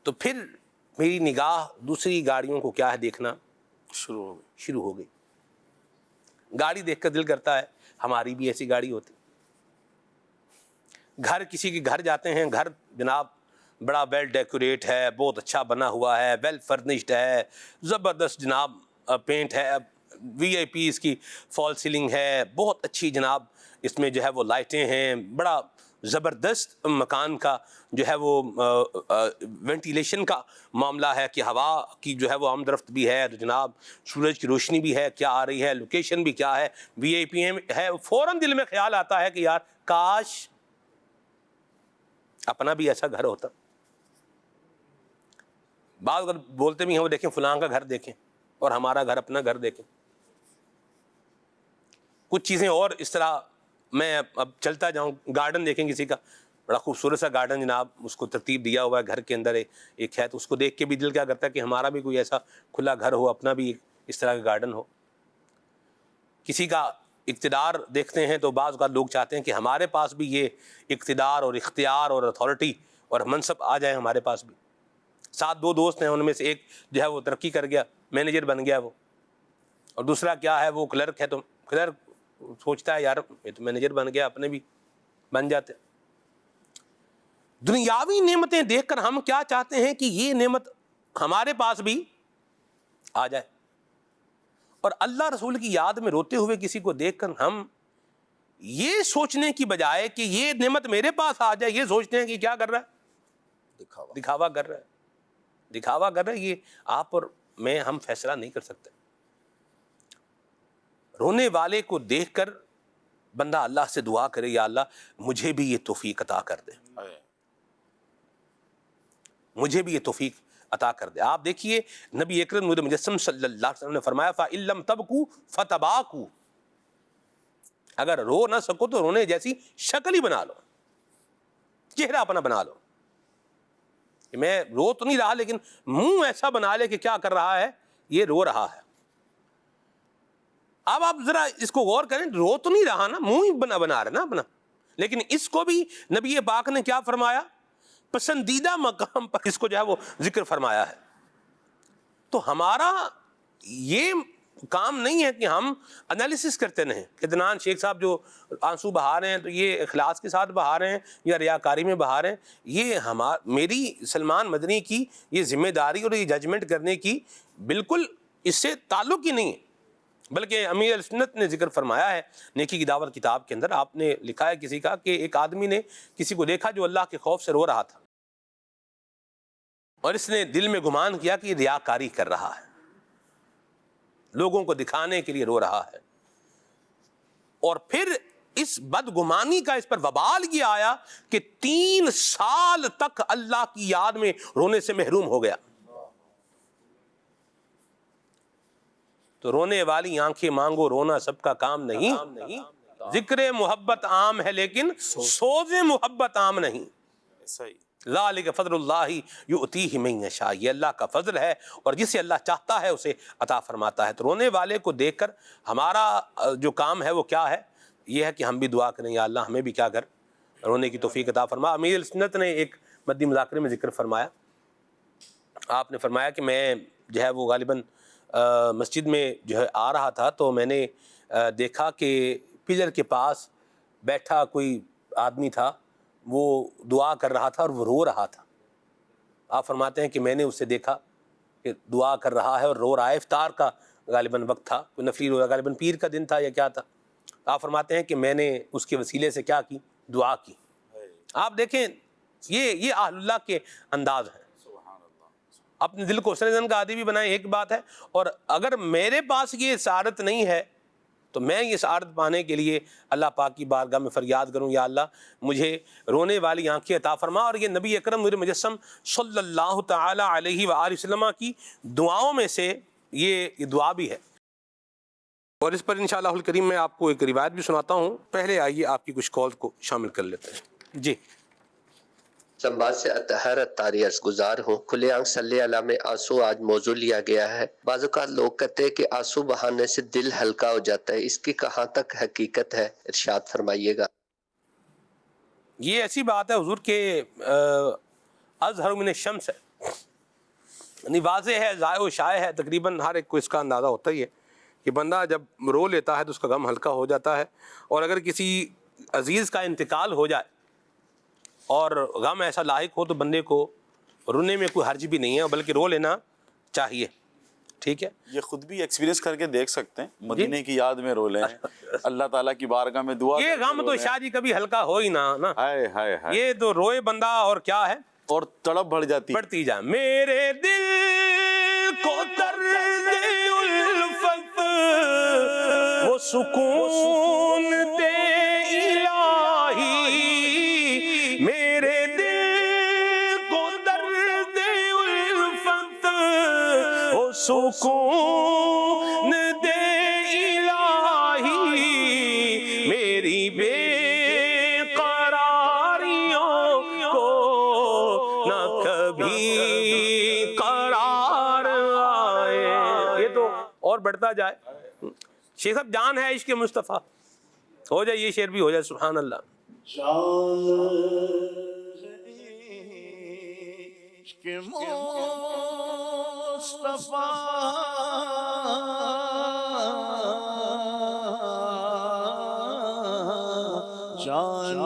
تو پھر میری نگاہ دوسری گاڑیوں کو کیا ہے دیکھنا شروع ہو گئی۔ گاڑی دیکھ کر دل کرتا ہے ہماری بھی ایسی گاڑی ہوتی۔ گھر کسی کے گھر جاتے ہیں، گھر جناب بڑا ویل ڈیکوریٹ ہے، بہت اچھا بنا ہوا ہے، ویل فرنشڈ ہے، زبردست جناب پینٹ ہے، وی آئی پی اس کی فال سیلنگ ہے، بہت اچھی جناب اس میں جو ہے وہ لائٹیں ہیں، بڑا زبردست مکان کا جو ہے وہ وینٹیلیشن کا معاملہ ہے کہ ہوا کی جو ہے وہ آمد رفت بھی ہے، تو جناب سورج کی روشنی بھی ہے، کیا آ رہی ہے، لوکیشن بھی کیا ہے، وی آئی پی ہے۔ فوراً دل میں خیال آتا ہے کہ یار کاش اپنا بھی ایسا گھر ہوتا۔ بعض اگر بولتے بھی ہیں وہ دیکھیں فلاں کا گھر دیکھیں اور ہمارا گھر اپنا گھر دیکھیں۔ کچھ چیزیں اور اس طرح میں اب چلتا جاؤں، گارڈن دیکھیں کسی کا، بڑا خوبصورت سا گارڈن جناب اس کو ترتیب دیا ہوا ہے گھر کے اندر ایک ہے، تو اس کو دیکھ کے بھی دل کیا کرتا ہے کہ ہمارا بھی کوئی ایسا کھلا گھر ہو، اپنا بھی اس طرح کا گارڈن ہو۔ کسی کا اقتدار دیکھتے ہیں تو بعض اوقات لوگ چاہتے ہیں کہ ہمارے پاس بھی یہ اقتدار اور اختیار اور اتھارٹی اور منصب آ جائے ہمارے پاس بھی۔ ساتھ دو دوست ہیں، ان میں سے ایک جو ہے وہ ترقی کر گیا، مینیجر بن گیا وہ، اور دوسرا کیا ہے وہ کلرک ہے، تو کلرک سوچتا ہے یار یہ تو مینیجر بن گیا، اپنے بھی بن جاتے۔ دنیاوی نعمتیں دیکھ کر ہم کیا چاہتے ہیں کہ یہ نعمت ہمارے پاس بھی آ جائے، اور اللہ رسول کی یاد میں روتے ہوئے کسی کو دیکھ کر ہم یہ سوچنے کی بجائے کہ یہ نعمت میرے پاس آ جائے، یہ سوچتے ہیں کہ کیا کر رہا ہے، دکھاوا کر رہا ہے، دکھاوا کر رہا ہے۔ یہ آپ اور میں ہم فیصلہ نہیں کر سکتے۔ رونے والے کو دیکھ کر بندہ اللہ سے دعا کرے، یا اللہ مجھے بھی یہ توفیق عطا کر دے، مجھے بھی یہ توفیق عطا کر دے۔ آپ دیکھیے نبی اکرم نور مجسم صلی اللہ علیہ وسلم نے فرمایا فَإِن لَمْ تَبْكُوا فَتَبَاكُوا، اگر رو نہ سکو تو رونے جیسی شکل ہی بنا لو، چہرہ اپنا بنا لو، کہ میں رو تو نہیں رہا لیکن منہ ایسا بنا لے کہ کیا کر رہا ہے، یہ رو رہا ہے۔ اب آپ ذرا اس کو غور کریں، رو تو نہیں رہا نا، منہ ہی بنا رہا نا اپنا، لیکن اس کو بھی نبی پاک نے کیا فرمایا، پسندیدہ مقام پر اس کو جو ہے وہ ذکر فرمایا ہے۔ تو ہمارا یہ کام نہیں ہے کہ ہم انالیسس کرتے رہیں، عدنان شیخ صاحب جو آنسو بہا رہے ہیں تو یہ اخلاص کے ساتھ بہا رہے ہیں یا ریاکاری میں بہا رہے ہیں، یہ میری سلمان مدنی کی یہ ذمہ داری اور یہ ججمنٹ کرنے کی بالکل اس سے تعلق ہی نہیں ہے، بلکہ امیر السنت نے ذکر فرمایا ہے نیکی کی دعوت کتاب کے اندر، آپ نے لکھا ہے کسی کا کہ ایک آدمی نے کسی کو دیکھا جو اللہ کے خوف سے رو رہا تھا، اور اس نے دل میں گمان کیا کہ یہ ریاکاری کر رہا ہے، لوگوں کو دکھانے کے لیے رو رہا ہے، اور پھر اس بدگمانی کا اس پر وبال یہ آیا کہ 3 سال تک اللہ کی یاد میں رونے سے محروم ہو گیا. تو رونے والی آنکھیں مانگو رونا سب کا کام نہیں. ذکر محبت عام ہے لیکن سوز محبت عام نہیں. ذالک فضل اللہ یؤتیہ من یشاء، یہ اللہ کا فضل ہے اور جسے اللہ چاہتا ہے اسے عطا فرماتا ہے. تو رونے والے کو دیکھ کر ہمارا جو کام ہے وہ کیا ہے؟ یہ ہے کہ ہم بھی دعا کریں یا اللہ ہمیں بھی کیا کر رونے کی توفیق عطا فرما. امیر سنت نے ایک مدی مذاکرے میں ذکر فرمایا، آپ نے فرمایا کہ میں جو ہے وہ غالباً مسجد میں جو ہے آ رہا تھا تو میں نے دیکھا کہ پلر کے پاس بیٹھا کوئی آدمی تھا، وہ دعا کر رہا تھا اور وہ رو رہا تھا. آپ فرماتے ہیں کہ میں نے اسے دیکھا کہ دعا کر رہا ہے اور رو رہا ہے. افطار کا غالباً وقت تھا، کوئی نفلی روزہ، غالباً پیر کا دن تھا یا کیا تھا. آپ فرماتے ہیں کہ میں نے اس کے وسیلے سے کیا کی؟ دعا کی. آپ دیکھیں یہ اہل اللہ کے انداز ہیں. اپنے دل کو حسن زن کا عادی بھی بنائیں ایک بات ہے، اور اگر میرے پاس یہ سعادت نہیں ہے تو میں یہ سعادت پانے کے لیے اللہ پاک کی بارگاہ میں فریاد کروں، یا اللہ مجھے رونے والی آنکھیں عطا فرما. اور یہ نبی اکرم نور مجسم صلی اللہ تعالی علیہ وآلہ وسلم کی دعاؤں میں سے یہ دعا بھی ہے. اور اس پر انشاءاللہ الکریم میں آپ کو ایک روایت بھی سناتا ہوں. پہلے آئیے آپ کی کچھ کال کو شامل کر لیتے ہیں. جی. سنباد سے اطہر اتاری عرض گزار ہوں. کھلے آنکھ صلی اللہ میں آنسو آج موضوع لیا گیا ہے. بعض اوقات لوگ کہتے ہیں کہ آنسو بہانے سے دل ہلکا ہو جاتا ہے، اس کی کہاں تک حقیقت ہے؟ ارشاد فرمائیے گا. یہ ایسی بات ہے حضور کے ازہر من الشمس ہے، یعنی واضح ہے، ضائع و شائع ہے. تقریباً ہر ایک کو اس کا اندازہ ہوتا ہی ہے کہ بندہ جب رو لیتا ہے تو اس کا غم ہلکا ہو جاتا ہے. اور اگر کسی عزیز کا انتقال ہو جائے اور غم ایسا لاحق ہو تو بندے کو رونے میں کوئی حرج بھی نہیں ہے، بلکہ رو لینا چاہیے. ٹھیک ہے، یہ خود بھی ایکسپیرینس کر کے دیکھ سکتے ہیں. مدینے کی یاد میں رو لیں، اللہ تعالیٰ کی بارگاہ میں دعا. یہ غم تو شاید ہی کبھی ہلکا ہو ہی نہ. ہائے ہائے ہائے، یہ تو روئے بندہ اور کیا ہے، اور تڑپ بڑھ جاتی بڑھتی جائے. میرے دل کو درد الفت وہ سکون دے الہی، میرے دل کو درد الفت وہ سکون دے الہی، میری بے قراریوں کو نہ کبھی قرار آئے. یہ تو اور بڑھتا جائے. شیخ صاحب جان ہے عشق مصطفیٰ، ہو جائے یہ شعر بھی ہو جائے. سبحان اللہ. جان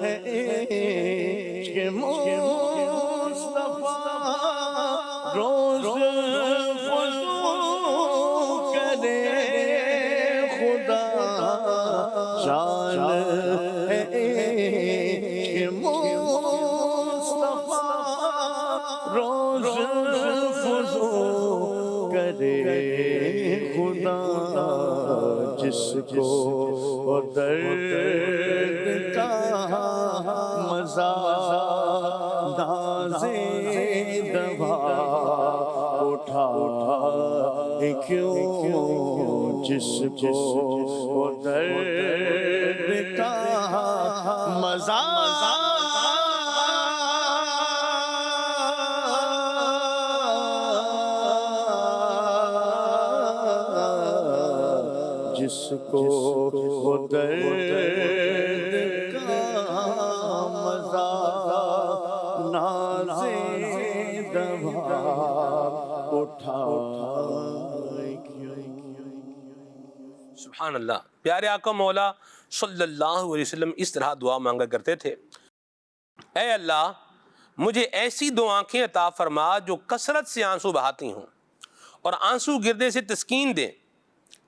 ہے عشق مصطفیٰ، روز فضو کرے خدا. جان ہے عشق مصطفیٰ، روز فضو کرے خدا. جس کو درد کا مزہ نازے دوا اٹھا کیوں، جس کو درد کا مزہ جس کو درد کا مزہ نازے دوا اٹھا. سبحان اللہ. پیارے آقا مولا صلی اللہ علیہ وسلم اس طرح دعا مانگا کرتے تھے، اے اللہ مجھے ایسی دو آنکھیں عطا فرما جو کثرت سے آنسو بہاتی ہوں اور آنسو گردے سے تسکین دیں،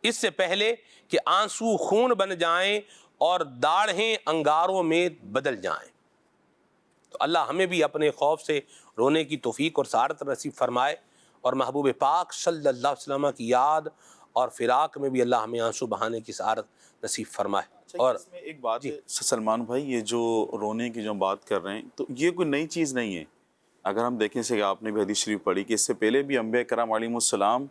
اس سے پہلے کہ آنسو خون بن جائیں اور داڑھیں انگاروں میں بدل جائیں. تو اللہ ہمیں بھی اپنے خوف سے رونے کی توفیق اور سعادت نصیب فرمائے، اور محبوب پاک صلی اللہ علیہ وسلم کی یاد اور فراق میں بھی اللہ ہمیں آنسو بہانے کی سعادت نصیب فرمائے۔ اور اس میں ایک بات ہے سلمان بھائی، یہ جو رونے کی جو بات کر رہے ہیں تو یہ کوئی نئی چیز نہیں ہے۔ اگر ہم دیکھیں سے کہ آپ نے بھی حدیث شریف پڑھی کہ اس سے پہلے بھی انبیاء کرام علیہم السلام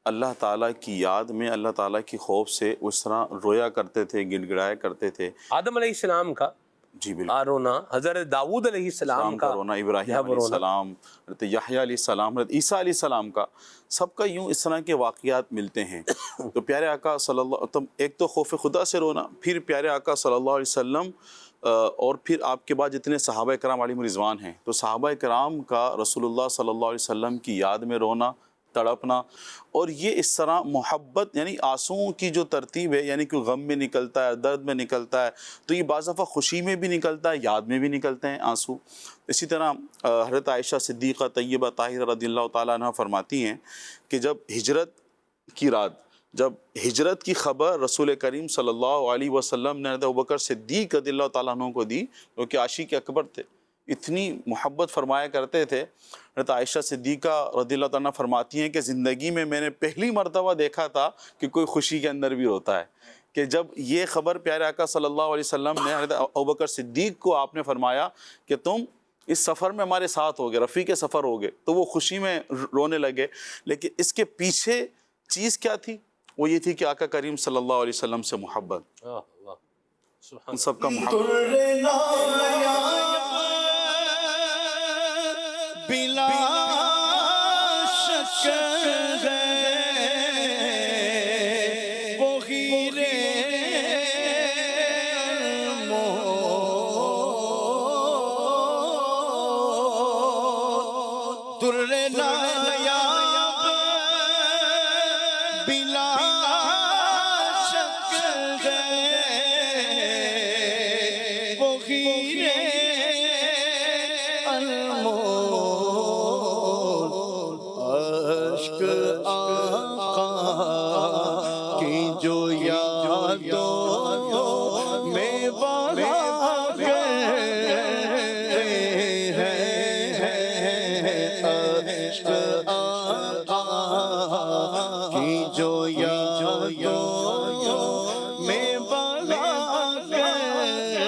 اللہ تعالیٰ کی یاد میں، اللہ تعالیٰ کی خوف سے اس طرح رویا کرتے تھے، گڑ گڑایا کرتے تھے۔ آدم علیہ السلام کا جی بالکل رونا، حضرت داؤد علیہ السلام کا رونا، ابراہیم علیہ السلام، حضرت یحییٰ علیہ السلام، حضرت عیسیٰ علیہ السلام کا، سب کا یوں اس طرح کے واقعات ملتے ہیں۔ تو پیارے آقا صلی اللہ، ایک تو خوف خدا سے رونا، پھر پیارے آقا صلی اللہ علیہ وسلم، اور پھر آپ کے بعد جتنے صحابہ کرام علیہم رضوان ہیں، تو صحابہ کرام کا رسول اللہ صلی اللہ علیہ وسلم کی یاد میں رونا، تڑپنا، اور یہ اس طرح محبت، یعنی آنسوؤں کی جو ترتیب ہے، یعنی کہ غم میں نکلتا ہے، درد میں نکلتا ہے، تو یہ بعض دفعہ خوشی میں بھی نکلتا ہے، یاد میں بھی نکلتے ہیں آنسو۔ اسی طرح حضرت عائشہ صدیقہ طیبہ طاہرہ رضی اللہ تعالیٰ عنہ فرماتی ہیں کہ جب ہجرت کی رات، جب ہجرت کی خبر رسول کریم صلی اللہ علیہ وسلم نے حضرت ابوبکر صدیق رضی اللہ تعالیٰ عنہ کو دی، کیونکہ عاشق اکبر تھے، اتنی محبت فرمایا کرتے تھے۔ حضرت عائشہ صدیقہ رضی اللہ تعالیٰ فرماتی ہیں کہ زندگی میں نے پہلی مرتبہ دیکھا تھا کہ کوئی خوشی کے اندر بھی روتا ہے، کہ جب یہ خبر پیارے آقا صلی اللہ علیہ وسلم نے حضرت ابوبکر صدیق کو آپ نے فرمایا کہ تم اس سفر میں ہمارے ساتھ ہوگے، رفیق سفر ہوگے، تو وہ خوشی میں رونے لگے۔ لیکن اس کے پیچھے چیز کیا تھی؟ وہ یہ تھی کہ آقا کریم صلی اللہ علیہ وسلم سے محبت، ان سب کا محبت۔ بلا شک ہے وہ ہیرے در نایاب بلا شک ہے وہ ہیرے عشق آقا کی جو یادوں میں بہا گئے ہیں، عشق آقا کی جو یادوں میں بہا گئے ہیں۔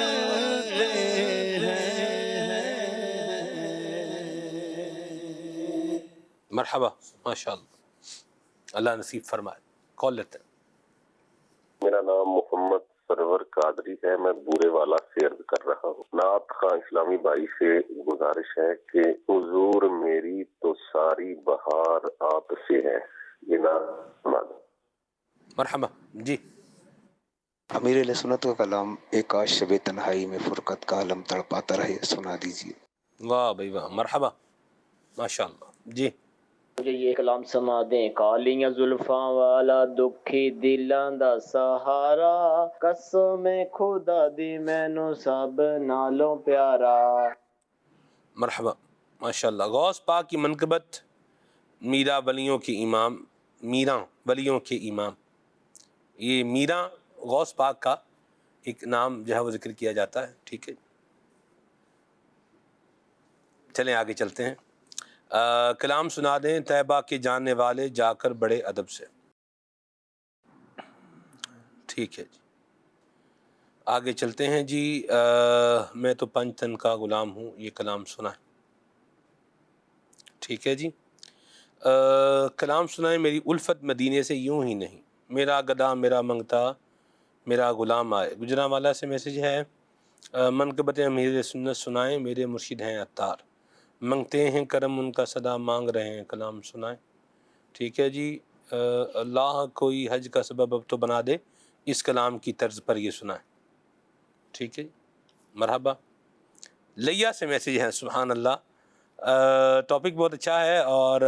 مرحبا، ماشاءاللہ، اللہ نصیب فرمائے۔ کال لیتے ہیں۔ میرا نام محمد سرور قادری ہے، میں بورے والا سے عرض کر رہا ہوں۔ نعت خواں اسلامی بھائی سے گزارش ہے کہ حضور میری تو ساری بہار آپ سے ہے، یہ نعت۔ مرحبا جی۔ امیر علیہ سنت کا کلام ایک آج شب تنہائی میں فرقت کا عالم تڑپاتا رہے، سنا دیجیے۔ واہ بھائی واہ، مرحبا، ماشاءاللہ جی۔ مجھے یہ کلام سنا دیں۔ کالیاں زلفاں والا دکھی دلاں دا سہارا، قسم خدا دی مینوں سب نالوں پیارا۔ مرحبا، ماشاءاللہ۔ غوث پاک کی منقبت، میرا ولیوں کے امام، میراں ولیوں کے امام، یہ میراں غوث پاک کا ایک نام جو ہے وہ ذکر کیا جاتا ہے، ٹھیک ہے۔ چلیں آگے چلتے ہیں۔ کلام سنا دیں طیبہ کے جاننے والے جا کر بڑے ادب سے، ٹھیک ہے جی۔ آگے چلتے ہیں جی۔ میں تو پنج تن کا غلام ہوں، یہ کلام سنا ہے، ٹھیک ہے جی۔ کلام سنائیں میری الفت مدینے سے یوں ہی نہیں، میرا گدا میرا منگتا میرا غلام آئے۔ گجرانوالہ سے میسج ہے، منقبت امیر سنت سنائیں میرے مرشد ہیں عطار، منگتے ہیں کرم ان کا صدا مانگ رہے ہیں، کلام سنائیں، ٹھیک ہے جی۔ اللہ کوئی حج کا سبب اب تو بنا دے، اس کلام کی طرز پر یہ سنائیں، ٹھیک ہے جی۔ مرحبا۔ لیا سے میسج ہے، سبحان اللہ، ٹاپک بہت اچھا ہے، اور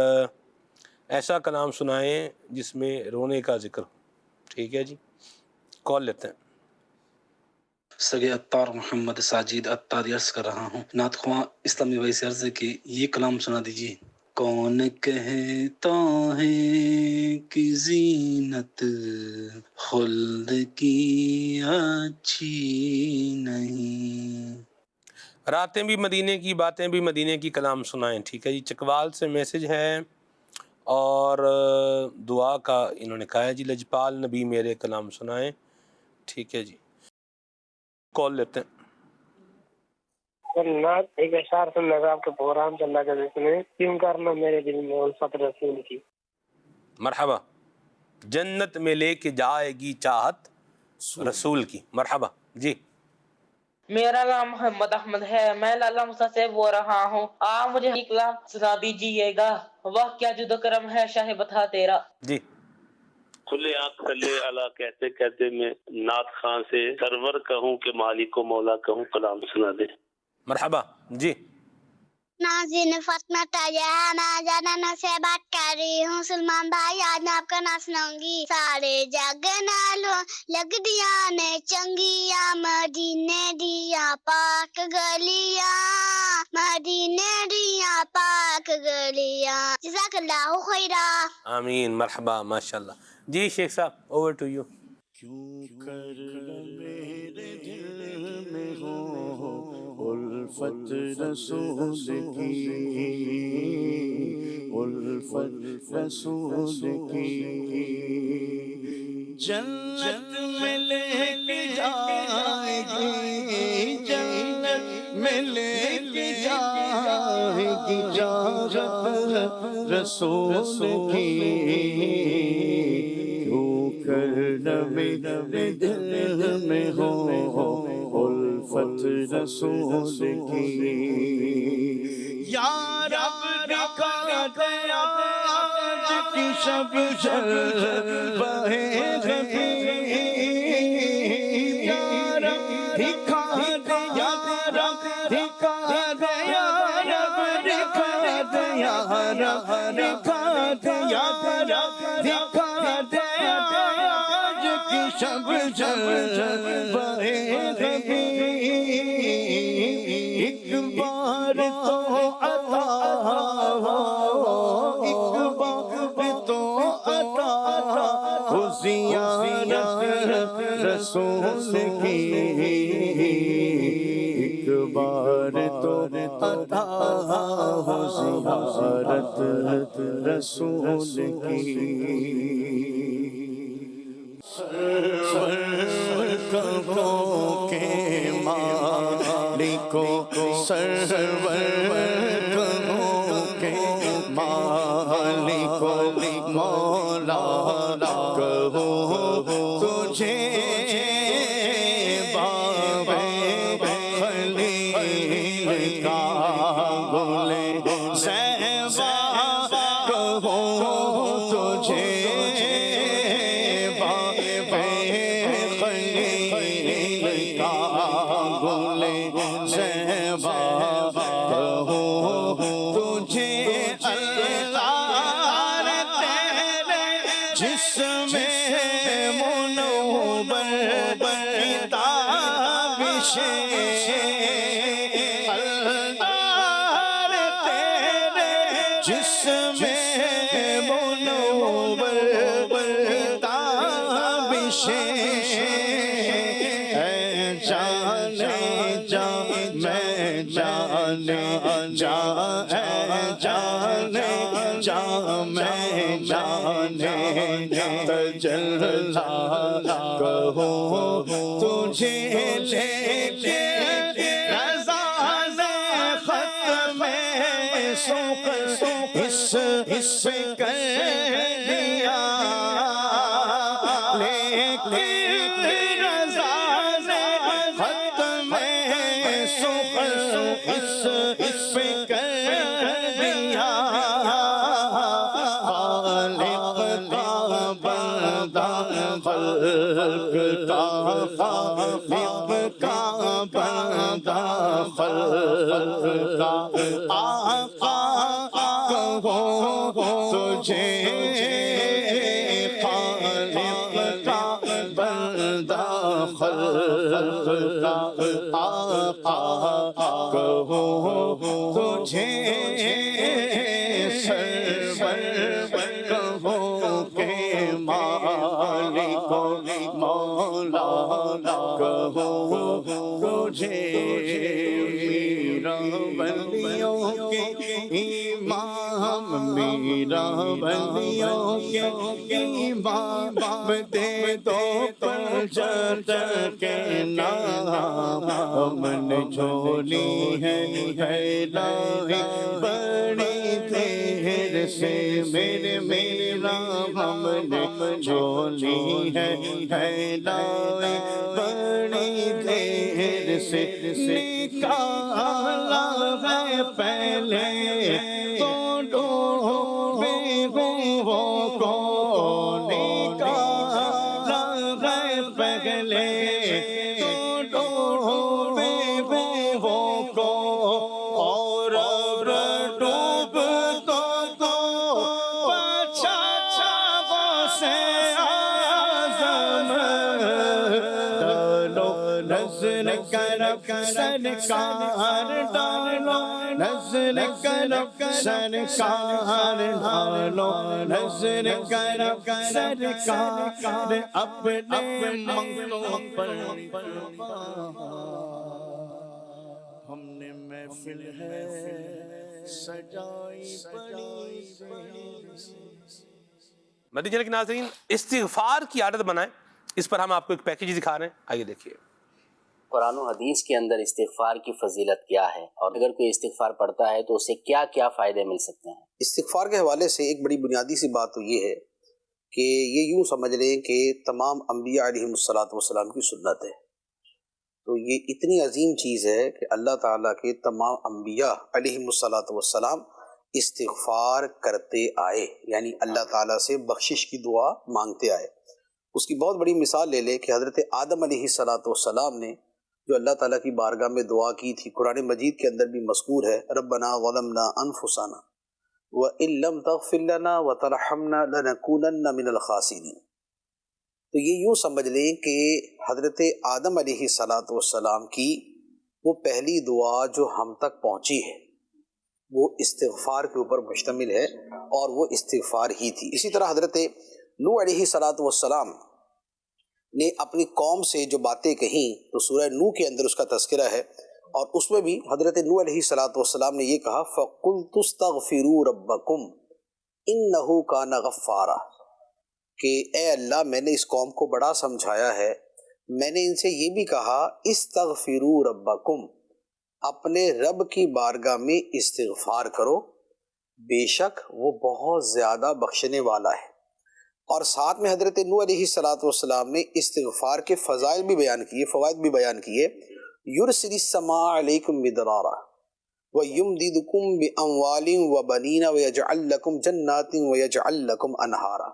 ایسا کلام سنائیں جس میں رونے کا ذکر ہو، ٹھیک ہے جی۔ کال لیتے ہیں۔ سگے عطار محمد ساجد عطاری عرض کر رہا ہوں۔ نعت خواں اسلامی بھائی سے عرض ہے کہ یہ کلام سنا دیجیے۔ کون کہتا ہے کہ زینت خلد کی اچھی نہیں، راتیں بھی مدینے کی باتیں بھی مدینے کی، کلام سنائیں، ٹھیک ہے جی۔ چکوال سے میسج ہے، اور دعا کا انہوں نے کہا ہے جی لجپال نبی میرے کلام سنائیں. ٹھیک ہے جی کال لیتے ہیں. ایک اشعار سننا تھا آپ کے پروگرام چل رہا تھا جس میں کیوں کرنا میرے دل میں الفت رسول کی. مرحبا. جنت میں لے کے جائے گی چاہت رسول کی. مرحبا جی. میرا نام محمد احمد ہے، میں لالا موسیٰ سے بول رہا ہوں. آپ مجھے ایک کلام سنا دیجیے گا. وہ کیا جود و کرم ہے شاہ بتا تیرا. جی. کھلے آنکھ صلی اللہ کہتے کہتے میں نعت خان سے سرور کہوں کہ مالک و مولا کہوں کلام سنا دے. مرحبا جی. ناظرین فاطمہ طاہرہ میں جانن سے بات کر رہی ہوں. سلمان بھائی آج میں آپ کا نام سناؤں گی. سارے جگ نالوں لگ دیا نے چنگیاں مدینے دیا پاک گلیاں مدینے دیا پاک گلیاں. جزاک اللہ خیرا. آمین. مرحبا ماشاءاللہ. جی شیخ صاحب اوور ٹو یو. کیوں کر میرے دل میں ہو الفت رسول کی الفت رسول کی. جنت میں لے کے جائے گی جنت میں لے کے جائے گی جنت رسول کی. میرے دل میں ہو الفت رسول کی. یا رب دکھا دیا آج کی شب جلوہ غبی. یا رب دکھا دیا رب دکھا دیا رب دکھا دیا رب دکھا دیا رب دکھا دیا شب جلوہ غبی. ایک بار تو عطا ایک بار تو عطا ہو زیارت رسول کی. ایک بار تو عطا ہو زیارت رسول کی. سرور کہو کہ مالک سرور کہو کہ مالک مولا کہو تجھے باب خلیل کا گل زیبا کہو تجھے تجلی کہو تجھے لے کے رضا ختم سوق اس کر دیا. لیکن رضا ختم سوق اس کر دیا. خلق کا بندہ خلق کا آقا کہو تجھے خالق کا بندہ خلق کا آقا کہو تجھے سرور کہو کہ مالک مولا کہو تجھے. میرا ولیوں کے امام میرا ولیوں کے امام دے دو پرچت کے نام من جھولی ہے پھیلائی بڑی دیر سے میرے میرا ہم نے جھولی ہے پھیلائی بڑی دیر سے نکالا ہے پہلے تو ڈوبے وہ کو نکالا ہے پہلے تو ڈوبے وہ کو اور ڈوب تو پچھا وہ سے آزم ڈالو نظر کرب سرکار ڈالو نظر کرب سرکار ڈالو نظر کرب سرکار اپنے منگلوں پر ہم نے محفل ہے سجائی بڑی مدنی چینل کے ناظرین، استغفار کی عادت بنائیں، اس پر ہم آپ کو ایک پیکیج دکھا رہے ہیں، آئیے دیکھیے۔ قرآن و حدیث کے اندر استغفار کی فضیلت کیا ہے، اور اگر کوئی استغفار پڑھتا ہے تو اسے کیا کیا فائدے مل سکتے ہیں؟ استغفار کے حوالے سے ایک بڑی بنیادی سی بات تو یہ ہے کہ یہ یوں سمجھ لیں کہ تمام انبیاء علیہم السلام کی سنت ہے۔ تو یہ اتنی عظیم چیز ہے کہ اللہ تعالیٰ کے تمام انبیاء علیہم السلام استغفار کرتے آئے، یعنی اللہ تعالیٰ سے بخشش کی دعا مانگتے آئے۔ اس کی بہت بڑی مثال لے لیں کہ حضرت آدم علیہ السلام نے جو اللہ تعالیٰ کی بارگاہ میں دعا کی تھی، قرآن مجید کے اندر بھی مذکور ہے، ربنا ظلمنا انفسنا وَإِن لَّمْ تَغْفِرْ لَنَا وَتَرْحَمْنَا لَنَكُونَنَّ مِنَ الْخَاسِرِينَ۔ تو یہ یوں سمجھ لیں کہ حضرت آدم علیہ السلام کی وہ پہلی دعا جو ہم تک پہنچی ہے وہ استغفار کے اوپر مشتمل ہے، اور وہ استغفار ہی تھی۔ اسی طرح حضرت نوح علیہ السلام نے اپنی قوم سے جو باتیں کہیں تو سورہ نوح کے اندر اس کا تذکرہ ہے، اور اس میں بھی حضرت نوح علیہ السلام نے یہ کہا فَقُلْتُ اسْتَغْفِرُوا رَبَّكُمْ إِنَّهُ كَانَ غَفَّارًا، کہ اے اللہ میں نے اس قوم کو بڑا سمجھایا ہے، میں نے ان سے یہ بھی کہا استغفروا ربکم، اپنے رب کی بارگاہ میں استغفار کرو، بے شک وہ بہت زیادہ بخشنے والا ہے۔ اور ساتھ میں حضرت نوح علیہ السلام نے استغفار کے فضائل بھی بیان کیے، فوائد بھی بیان کیے، یرسل السماء علیکم مدرارا ویمددکم باموال وبنین ویجعل لکم جنات ویجعل لکم انہارا،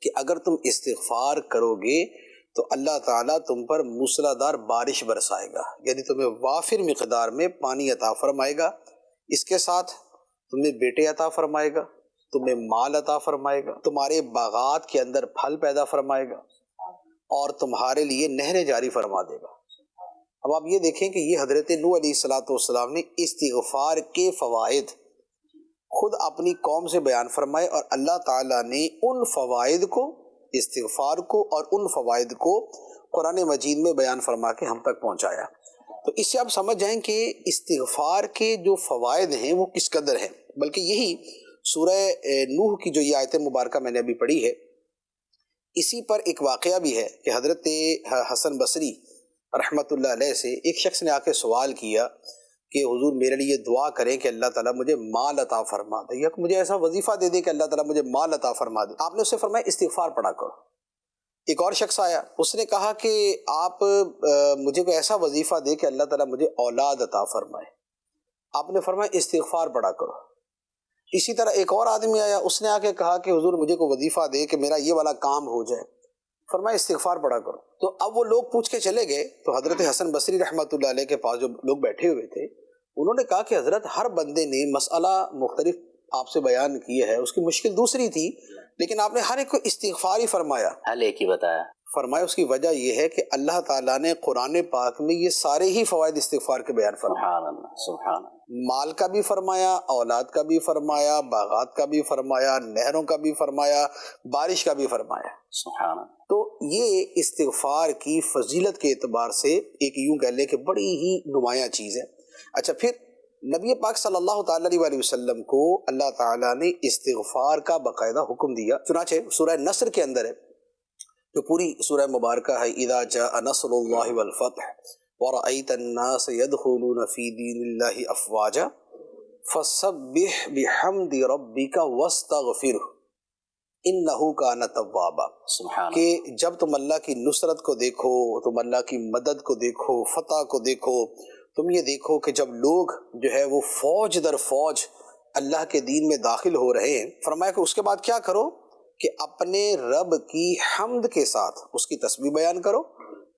کہ اگر تم استغفار کرو گے تو اللہ تعالیٰ تم پر موسلادھار بارش برسائے گا، یعنی تمہیں وافر مقدار میں پانی عطا فرمائے گا، اس کے ساتھ تمہیں بیٹے عطا فرمائے گا، تمہیں مال عطا فرمائے گا، تمہارے باغات کے اندر پھل پیدا فرمائے گا، اور تمہارے لیے نہریں جاری فرما دے گا۔ اب آپ یہ دیکھیں کہ یہ حضرت نوح علیہ السلام نے استغفار کے فوائد خود اپنی قوم سے بیان فرمائے، اور اللہ تعالیٰ نے ان فوائد کو، استغفار کو اور ان فوائد کو قرآن مجید میں بیان فرما کے ہم تک پہنچایا۔ تو اس سے آپ سمجھ جائیں کہ استغفار کے جو فوائد ہیں وہ کس قدر ہیں، بلکہ یہی سورہ نوح کی جو یہ آیت مبارکہ میں نے ابھی پڑھی ہے، اسی پر ایک واقعہ بھی ہے کہ حضرت حسن بصری رحمۃ اللہ علیہ سے ایک شخص نے آ کے سوال کیا کہ حضور میرے لیے دعا کریں کہ اللہ تعالیٰ مجھے مال عطا فرما دے، یا مجھے ایسا وظیفہ دے دے کہ اللہ تعالیٰ مجھے مال عطا فرما دے۔ آپ نے اس سے فرمایا استغفار پڑھا کرو۔ ایک اور شخص آیا، اس نے کہا کہ آپ مجھے کوئی ایسا وظیفہ دے کہ اللہ تعالیٰ مجھے اولاد عطا فرمائے۔ آپ نے فرمایا استغفار پڑھا کرو۔ اسی طرح ایک اور آدمی آیا، اس نے آ کے کہا کہ حضور مجھے کوئی وظیفہ دے کہ میرا یہ والا کام ہو جائے، فرمایا استغفار پڑھا کرو۔ تو اب وہ لوگ پوچھ کے چلے گئے، تو حضرت حسن بصری رحمۃ اللہ علیہ کے پاس جو لوگ بیٹھے ہوئے تھے انہوں نے کہا کہ حضرت ہر بندے نے مسئلہ مختلف آپ سے بیان کیا ہے، اس کی مشکل دوسری تھی، لیکن آپ نے ہر ایک کو استغفار ہی فرمایا، حل ایک ہی بتایا۔ فرمایا اس کی وجہ یہ ہے کہ اللہ تعالیٰ نے قرآن پاک میں یہ سارے ہی فوائد استغفار کے بیان فرمایا۔ سبحان اللہ، سبحان اللہ۔ مال کا بھی فرمایا، اولاد کا بھی فرمایا، باغات کا بھی فرمایا، نہروں کا بھی فرمایا، بارش کا بھی فرمایا۔ سبحان اللہ۔ تو یہ استغفار کی فضیلت کے اعتبار سے ایک یوں کہہ لیں کہ بڑی ہی نمایاں چیز ہے۔ اچھا، پھر نبی پاک صلی اللہ تعالی علیہ وسلم کو اللہ تعالیٰ نے استغفار کا باقاعدہ حکم دیا. چنانچہ سورہ نصر کے اندر ہے جو پوری سورہ مبارکہ ہے، اذا جاء نصر اللہ والفتح ورأیت الناس يدخلون فی دین اللہ افواجا فسبح بحمد ربک واستغفرہ انہ کان توابا. کہ جب تم اللہ کی نصرت کو دیکھو، تم اللہ کی مدد کو دیکھو، فتح کو دیکھو، تم یہ دیکھو کہ جب لوگ جو ہے وہ فوج در فوج اللہ کے دین میں داخل ہو رہے ہیں، فرمایا کہ اس کے بعد کیا کرو کہ اپنے رب کی حمد کے ساتھ اس کی تسبیح بیان کرو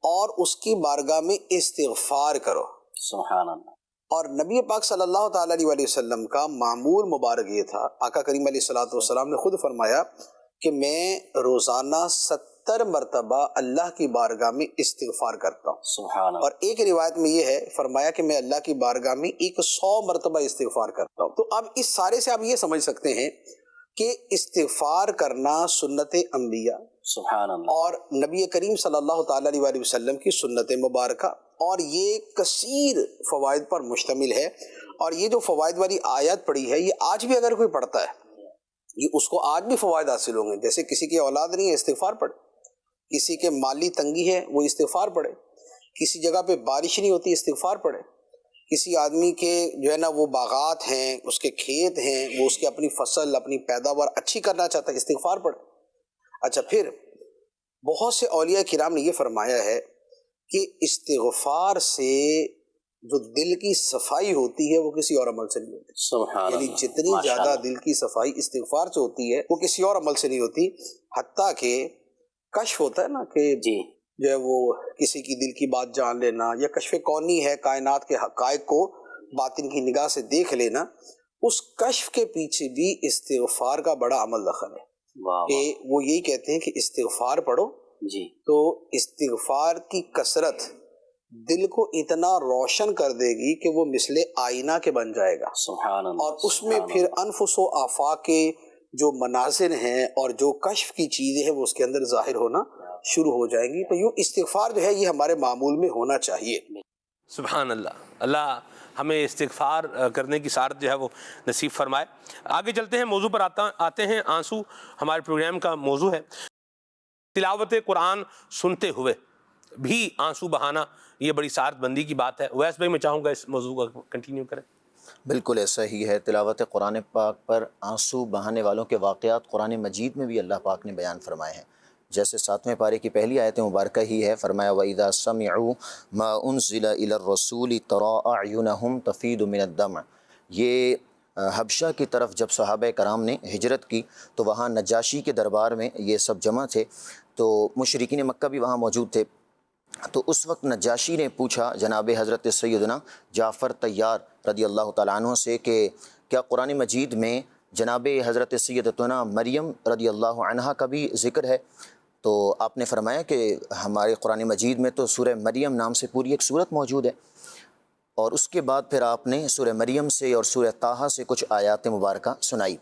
اور اس کی بارگاہ میں استغفار کرو. سبحان اللہ. اور نبی پاک صلی اللہ تعالیٰ علیہ وسلم کا معمول مبارک یہ تھا، آقا کریم علیہ السلام نے خود فرمایا کہ میں روزانہ 70 مرتبہ اللہ کی بارگاہ میں استغفار کرتا ہوں. سبحان اللہ. اور ایک روایت میں یہ ہے فرمایا کہ میں اللہ کی بارگاہ میں 100 مرتبہ استغفار کرتا ہوں. تو اب اس سارے سے آپ یہ سمجھ سکتے ہیں کہ استغفار کرنا سنت انبیاء سبحان اللہ اور نبی کریم صلی اللہ تعالیٰ علیہ وسلم کی سنت مبارکہ، اور یہ کثیر فوائد پر مشتمل ہے. اور یہ جو فوائد والی آیت پڑھی ہے یہ آج بھی اگر کوئی پڑھتا ہے یہ اس کو آج بھی فوائد حاصل ہوں گے. جیسے کسی کی اولاد نہیں ہے استغفار پڑھے، کسی کے مالی تنگی ہے وہ استغفار پڑھے، کسی جگہ پہ بارش نہیں ہوتی استغفار پڑھے، کسی آدمی کے جو ہے نا وہ باغات ہیں، اس کے کھیت ہیں، وہ اس کی اپنی فصل اپنی پیداوار اچھی کرنا چاہتا ہے استغفار پڑھے. اچھا، پھر بہت سے اولیاء کرام نے یہ فرمایا ہے کہ استغفار سے جو دل کی صفائی ہوتی ہے وہ کسی اور عمل سے نہیں ہوتی. سبحان یعنی اللہ. جتنی زیادہ دل کی صفائی استغفار سے ہوتی ہے وہ کسی اور عمل سے نہیں ہوتی. حتیٰ کہ کشف ہوتا ہے نا کہ جو ہے وہ کسی کی دل کی بات جان لینا، یا کشف کونی ہے کائنات کے حقائق کو باطن کی نگاہ سے دیکھ لینا، اس کشف کے پیچھے بھی استغفار کا بڑا عمل دخل ہے. کہ وہ یہی کہتے ہیں کہ استغفار پڑھو جی تو استغفار کی کثرت دل کو اتنا روشن کر دے گی کہ وہ مثل آئینہ کے بن جائے گا. سبحان اللہ. اور اس میں پھر انفس و آفاق کے جو مناظر ہیں اور جو کشف کی چیزیں ہیں وہ اس کے اندر ظاہر ہونا شروع ہو جائیں گی. تو یوں استغفار جو ہے یہ ہمارے معمول میں ہونا چاہیے. سبحان اللہ. اللہ ہمیں استغفار کرنے کی سعادت جو ہے وہ نصیب فرمائے. آگے چلتے ہیں، موضوع پر آتے ہیں. آنسو ہمارے پروگرام کا موضوع ہے. تلاوت قرآن سنتے ہوئے بھی آنسو بہانا یہ بڑی سعادت بندی کی بات ہے. اویس بھائی میں چاہوں گا اس موضوع کو کنٹینیو کریں. بالکل ایسا ہی ہے. تلاوت قرآن پاک پر آنسو بہانے والوں کے واقعات قرآن مجید میں بھی اللہ پاک نے بیان فرمائے ہیں. جیسے 7ویں پارے کی پہلی آیت مبارکہ ہی ہے، فرمایا وَإِذَا سَمِعُوا مَا أُنزِلَ إِلَى الرَّسُولِ تَرَىٰ أَعْيُنَهُمْ تَفِيضُ مِنَ الدَّمْعِ. یہ حبشہ کی طرف جب صحابہ کرام نے ہجرت کی تو وہاں نجاشی کے دربار میں یہ سب جمع تھے، تو مشرکین مکہ بھی وہاں موجود تھے. تو اس وقت نجاشی نے پوچھا جناب حضرت سیدنا جعفر طیار رضی اللہ تعالیٰ عنہ سے کہ کیا قرآن مجید میں جناب حضرت سیدتنا مریم رضی اللہ عنہ کا بھی ذکر ہے؟ تو آپ نے فرمایا کہ ہمارے قرآن مجید میں تو سورہ مریم نام سے پوری ایک سورت موجود ہے. اور اس کے بعد پھر آپ نے سورہ مریم سے اور سورہ طٰہٰ سے کچھ آیات مبارکہ سنائی.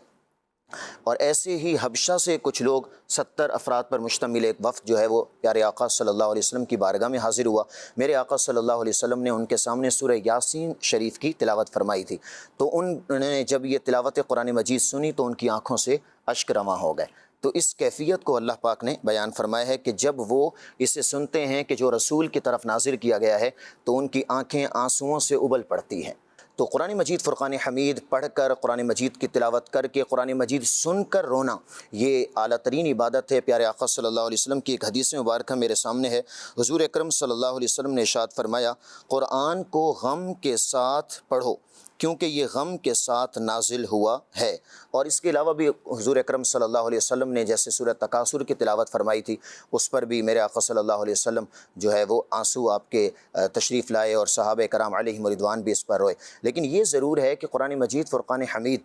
اور ایسے ہی حبشہ سے کچھ لوگ 70 افراد پر مشتمل ایک وفد جو ہے وہ پیارے آقا صلی اللہ علیہ وسلم کی بارگاہ میں حاضر ہوا. میرے آقا صلی اللہ علیہ وسلم نے ان کے سامنے سورہ یاسین شریف کی تلاوت فرمائی تھی. تو انہوں نے جب یہ تلاوت قرآن مجید سنی تو ان کی آنکھوں سے اشک رواں ہو گئے. تو اس کیفیت کو اللہ پاک نے بیان فرمایا ہے کہ جب وہ اسے سنتے ہیں کہ جو رسول کی طرف نازل کیا گیا ہے تو ان کی آنکھیں آنسوؤں سے ابل پڑتی ہیں. تو قرآن مجید فرقان حمید پڑھ کر، قرآن مجید کی تلاوت کر کے، قرآن مجید سن کر رونا یہ اعلیٰ ترین عبادت ہے. پیارے آقا صلی اللہ علیہ وسلم کی ایک حدیث مبارکہ میرے سامنے ہے. حضور اکرم صلی اللہ علیہ وسلم نے ارشاد فرمایا قرآن کو غم کے ساتھ پڑھو کیونکہ یہ غم کے ساتھ نازل ہوا ہے. اور اس کے علاوہ بھی حضور اکرم صلی اللہ علیہ وسلم نے جیسے سورہ تکاثر کی تلاوت فرمائی تھی، اس پر بھی میرے آقا صلی اللہ علیہ وسلم جو ہے وہ آنسو آپ کے تشریف لائے اور صحابہ کرام علیہم رضوان بھی اس پر روئے. لیکن یہ ضرور ہے کہ قرآن مجید فرقان حمید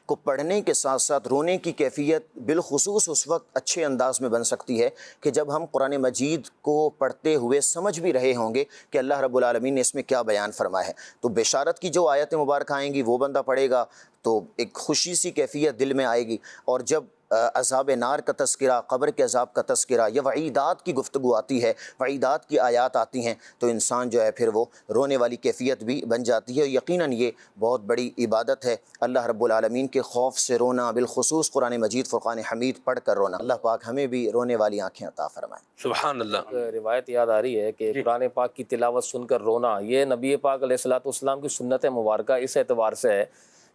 کو پڑھنے کے ساتھ ساتھ رونے کی کیفیت بالخصوص اس وقت اچھے انداز میں بن سکتی ہے کہ جب ہم قرآن مجید کو پڑھتے ہوئے سمجھ بھی رہے ہوں گے کہ اللہ رب العالمین نے اس میں کیا بیان فرمایا ہے. تو بشارت کی جو آیت مبارکہ آئیں گی وہ بندہ پڑھے گا تو ایک خوشی سی کیفیت دل میں آئے گی. اور جب عذاب نار کا تذکرہ، قبر کے عذاب کا تذکرہ، یا وعیدات کی گفتگو آتی ہے، وعیدات کی آیات آتی ہیں، تو انسان جو ہے پھر وہ رونے والی کیفیت بھی بن جاتی ہے۔ یقیناً یہ بہت بڑی عبادت ہے، اللہ رب العالمین کے خوف سے رونا، بالخصوص قرآن مجید فرقان حمید پڑھ کر رونا۔ اللہ پاک ہمیں بھی رونے والی آنکھیں عطا فرمائے۔ سبحان اللہ۔ روایت یاد آ رہی ہے کہ قرآن پاک کی تلاوت سن کر رونا، یہ نبی پاک علیہ الصلوۃ والسلام کی سنت مبارکہ اس اعتبار سے ہے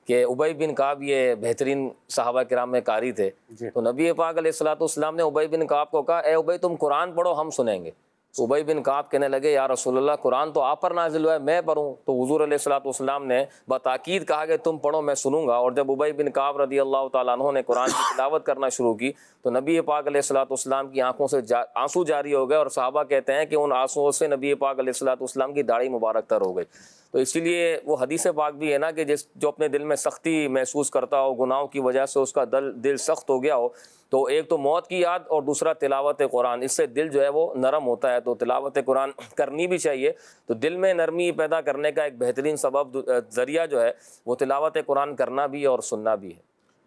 کہ ابی بن کعب یہ بہترین صحابہ کرام میں قاری تھے، تو نبی پاک علیہ الصلوۃ والسلام نے ابی بن کعب کو کہا، اے ابی تم قرآن پڑھو، ہم سنیں گے۔ تو ابی بن کعب کہنے لگے، یا رسول اللہ قرآن تو آپ پر نازل ہوا ہے، میں پڑھوں؟ تو حضور علیہ الصلوۃ والسلام نے بتاکید کہا کہ تم پڑھو، میں سنوں گا۔ اور جب ابی بن کعب رضی اللہ تعالیٰ عنہ نے قرآن کی تلاوت کرنا شروع کی تو نبی پاک علیہ الصلوۃ والسلام کی آنکھوں سے آنسو جاری ہو گئے، اور صحابہ کہتے ہیں کہ ان آنسوؤں سے نبی پاک علیہ الصلوۃ والسلام کی داڑھی مبارک تر ہو گئی۔ تو اسی لیے وہ حدیث پاک بھی ہے نا کہ جو اپنے دل میں سختی محسوس کرتا ہو، گناہوں کی وجہ سے اس کا دل سخت ہو گیا ہو، تو ایک تو موت کی یاد اور دوسرا تلاوت قرآن، اس سے دل جو ہے وہ نرم ہوتا ہے۔ تو تلاوت قرآن کرنی بھی چاہیے، تو دل میں نرمی پیدا کرنے کا ایک بہترین سبب ذریعہ جو ہے وہ تلاوت قرآن کرنا بھی ہے اور سننا بھی ہے۔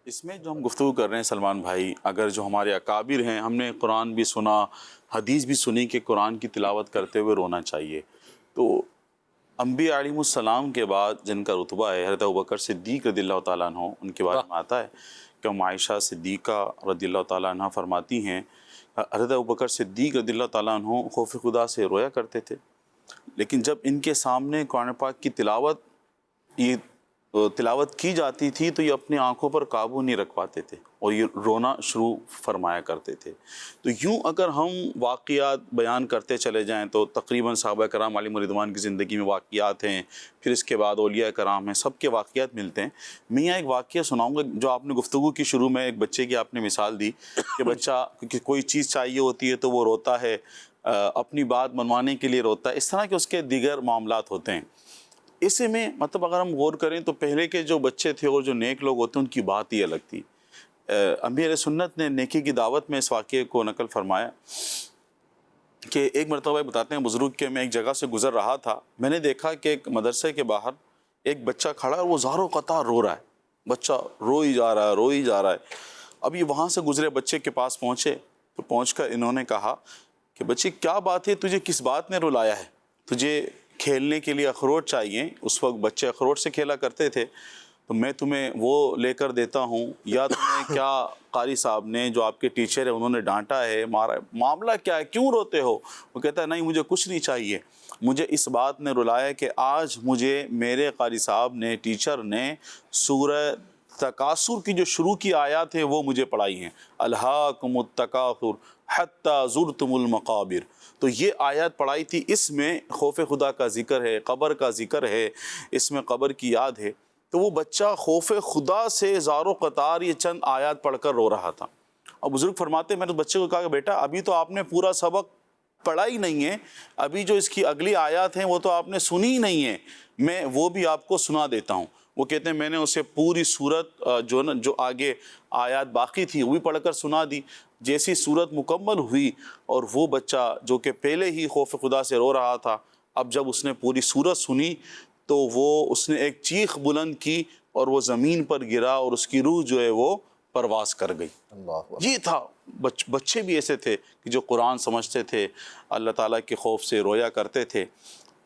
اس میں جو ہم گفتگو کر رہے ہیں سلمان بھائی، اگر جو ہمارے اکابر ہیں، ہم نے قرآن بھی سنا، حدیث بھی سنی کہ قرآن کی تلاوت کرتے ہوئے رونا چاہیے، تو انبیاء علیہ السلام کے بعد جن کا رتبہ ہے حضرت ابوبکر صدیق رضی اللہ تعالیٰ عنہ، ان کے بارے میں آتا ہے کہ عائشہ صدیقہ رضی اللہ تعالیٰ عنہ فرماتی ہیں حضرت ابوبکر صدیق رضی اللہ تعالیٰ عنہ خوف خدا سے رویا کرتے تھے، لیکن جب ان کے سامنے قرآن پاک کی تلاوت کی جاتی تھی تو یہ اپنی آنکھوں پر قابو نہیں رکھ پاتے تھے اور یہ رونا شروع فرمایا کرتے تھے۔ تو یوں اگر ہم واقعات بیان کرتے چلے جائیں تو تقریباً صحابہ کرام علیہم رضوان کی زندگی میں واقعات ہیں، پھر اس کے بعد اولیاء کرام ہیں، سب کے واقعات ملتے ہیں۔ میں یہاں ایک واقعہ سناؤں گا جو آپ نے گفتگو کی شروع میں ایک بچے کی آپ نے مثال دی کہ بچہ کوئی چیز چاہیے ہوتی ہے تو وہ روتا ہے، اپنی بات منوانے کے لیے روتا ہے، اس طرح کے اس کے دیگر معاملات ہوتے ہیں۔ اسے میں مطلب اگر ہم غور کریں تو پہلے کے جو بچے تھے اور جو نیک لوگ ہوتے ہیں ان کی بات ہی الگ تھی۔ انبیاء علیہ سنت نے نیکی کی دعوت میں اس واقعے کو نقل فرمایا کہ ایک مرتبہ بتاتے ہیں بزرگ کہ میں ایک جگہ سے گزر رہا تھا، میں نے دیکھا کہ ایک مدرسے کے باہر ایک بچہ کھڑا ہے اور وہ زار و قطار رو رہا ہے، بچہ روئی جا رہا ہے۔ اب یہ وہاں سے گزرے بچے کے پاس پہنچے تو پہنچ کر انہوں نے کہا کہ بچے کیا بات ہے، تجھے کس بات نے رلایا ہے؟ تجھے کھیلنے کے لیے اخروٹ چاہیے، اس وقت بچے اخروٹ سے کھیلا کرتے تھے، تو میں تمہیں وہ لے کر دیتا ہوں، یا تمہیں کیا قاری صاحب نے جو آپ کے ٹیچر ہیں انہوں نے ڈانٹا ہے، مارا ہے، معاملہ کیا ہے، کیوں روتے ہو؟ وہ کہتا ہے نہیں مجھے کچھ نہیں چاہیے، مجھے اس بات نے رلایا کہ آج مجھے میرے قاری صاحب نے، ٹیچر نے سورہ تکاثر کی جو شروع کی آیات ہیں وہ مجھے پڑھائی ہیں، الہاکم التکاثر حتی زرتم المقابر، تو یہ آیات پڑھائی تھی، اس میں خوف خدا کا ذکر ہے، قبر کا ذکر ہے، اس میں قبر کی یاد ہے۔ تو وہ بچہ خوف خدا سے زار و قطار یہ چند آیات پڑھ کر رو رہا تھا۔ اور بزرگ فرماتے ہیں میں نے اس بچے کو کہا کہ بیٹا ابھی تو آپ نے پورا سبق پڑھا ہی نہیں ہے، ابھی جو اس کی اگلی آیات ہیں وہ تو آپ نے سنی ہی نہیں ہے، میں وہ بھی آپ کو سنا دیتا ہوں۔ وہ کہتے ہیں میں نے اسے پوری صورت جو آگے آیات باقی تھی وہ بھی پڑھ کر سنا دی۔ جیسی صورت مکمل ہوئی اور وہ بچہ جو کہ پہلے ہی خوف خدا سے رو رہا تھا، اب جب اس نے پوری صورت سنی تو اس نے ایک چیخ بلند کی اور وہ زمین پر گرا اور اس کی روح جو ہے وہ پرواز کر گئی۔ یہ تھا، بچے بھی ایسے تھے کہ جو قرآن سمجھتے تھے، اللہ تعالیٰ کے خوف سے رویا کرتے تھے۔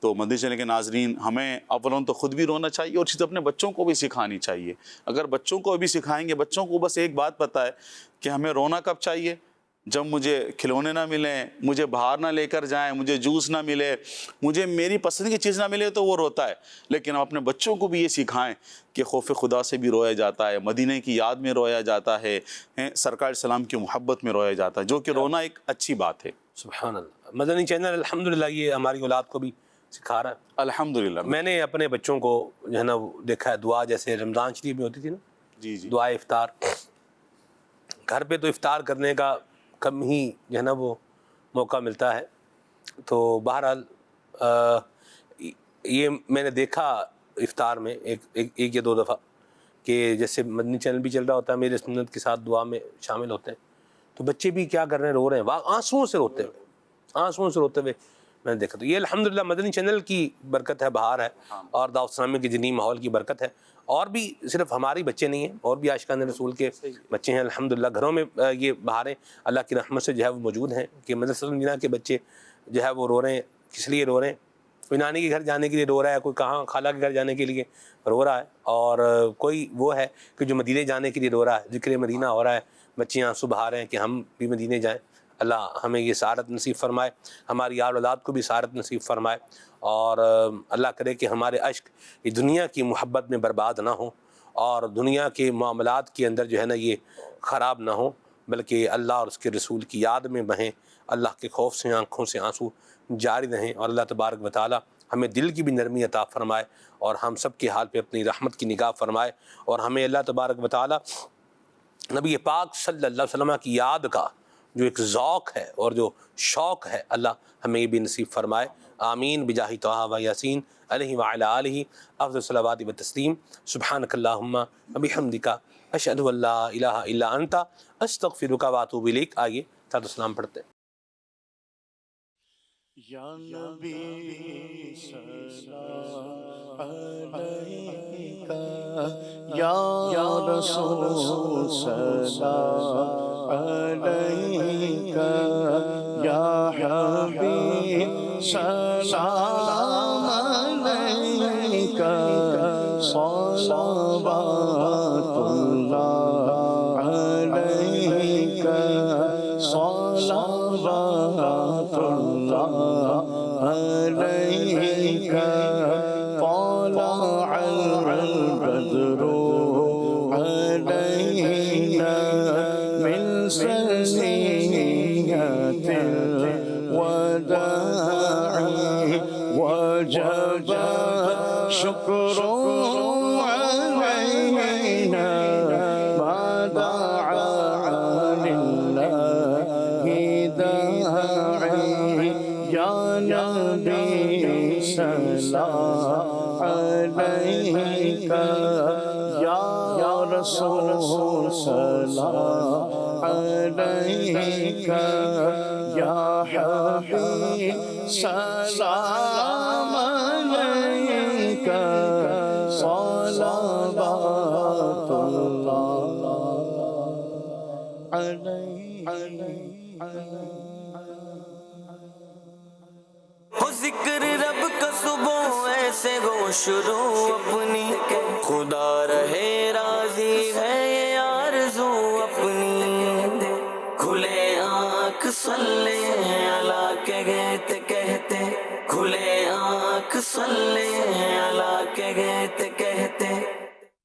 تو مدنی چینل کے ناظرین، ہمیں اولاً تو خود بھی رونا چاہیے اور چیز اپنے بچوں کو بھی سکھانی چاہیے۔ اگر بچوں کو بھی سکھائیں گے، بچوں کو بس ایک بات پتہ ہے کہ ہمیں رونا کب چاہیے، جب مجھے کھلونے نہ ملیں، مجھے باہر نہ لے کر جائیں، مجھے جوس نہ ملے، مجھے میری پسند کی چیز نہ ملے تو وہ روتا ہے۔ لیکن ہم اپنے بچوں کو بھی یہ سکھائیں کہ خوف خدا سے بھی رویا جاتا ہے، مدینے کی یاد میں رویا جاتا ہے، سرکار اسلام کی محبت میں رویا جاتا ہے، جو کہ رونا ایک اچھی بات ہے۔ سبحان اللہ۔ مدنی چینل الحمدللہ یہ ہماری اولاد کو بھی سکھا رہا ہے الحمدللہ۔ میں نے اپنے بچوں کو جو ہے نا دیکھا ہے، دعا جیسے رمضان شریف میں ہوتی تھی نا، جی دعا افطار، گھر پہ تو افطار کرنے کا کم ہی جو ہے نا وہ موقع ملتا ہے، تو بہرحال یہ میں نے دیکھا افطار میں ایک یا دو دفعہ کہ جیسے مدنی چینل بھی چل رہا ہوتا ہے، میرے سنت کے ساتھ دعا میں شامل ہوتے ہیں، تو بچے بھی کیا کر رہے ہیں، رو رہے ہیں، آنسوؤں سے روتے ہوئے میں نے دیکھا۔ تو یہ الحمدللہ مدنی چینل کی برکت ہے، بہار ہے، اور دعوت اسلامی کے دینی ماحول کی برکت ہے، اور بھی صرف ہماری بچے نہیں ہیں، اور بھی عاشقان رسول کے بچے ہیں الحمدللہ گھروں میں یہ بہاریں اللہ کی رحمت سے جو ہے وہ موجود ہیں کہ مدرسۃ المدینہ کے بچے جو ہے وہ رو رہے ہیں. کس لیے رو رہے ہیں؟ کوئی نانی کے گھر جانے کے لیے رو رہا ہے، کوئی کہاں خالہ کے گھر جانے کے لیے رو رہا ہے، اور کوئی وہ ہے کہ جو مدینے جانے کے لیے رو رہا ہے، ذکر مدینہ ہو رہا ہے، بچے آنسو بہا رہے ہیں کہ ہم بھی مدینے جائیں. اللہ ہمیں یہ سعادت نصیب فرمائے، ہماری آل اولاد کو بھی سعادت نصیب فرمائے، اور اللہ کرے کہ ہمارے عشق یہ دنیا کی محبت میں برباد نہ ہوں، اور دنیا کے معاملات کے اندر جو ہے نا یہ خراب نہ ہوں، بلکہ اللہ اور اس کے رسول کی یاد میں بہیں، اللہ کے خوف سے آنکھوں سے آنسو جاری رہیں، اور اللہ تبارک و تعالی ہمیں دل کی بھی نرمی عطا فرمائے، اور ہم سب کے حال پہ اپنی رحمت کی نگاہ فرمائے، اور ہمیں اللہ تبارک و تعالی نبی پاک صلی اللہ علیہ وسلم کی یاد کا جو ایک ذوق ہے اور جو شوق ہے اللہ ہمیں یہ بھی نصیب فرمائے. آمین بجاہ طہ و یاسین علیہ وعلی آلہ افضل الصلوات و تسلیم. سبحانک اللہم و بحمدک اشہد ان لا الہ الا انت استغفرک و اتوب الیک. آئیے ساتھ اسلام پڑھتے ہیں. یا نبی سلام علیکہ یا رسول سلام علیکہ یا حبیب سلام علیکہ صلوات اللہ علیکہ صلوات اللہ علیکہ طلع البدر علينا من سنيات الوداع وجب شكر علينا ما دعا لله داعي يا نبي سلام عليك يا رسول سلام عليك يا حبيب سلام عليك صلوات الله ہو ذکر رب کا صبح ایسے ہو شروع اپنی، خدا رہے راضی ہے یہ آرزو اپنی. کھلے آنکھ صلی اللہ کے کہتے کہتے، کھلے آنکھ صلی اللہ کے کہتے کہتے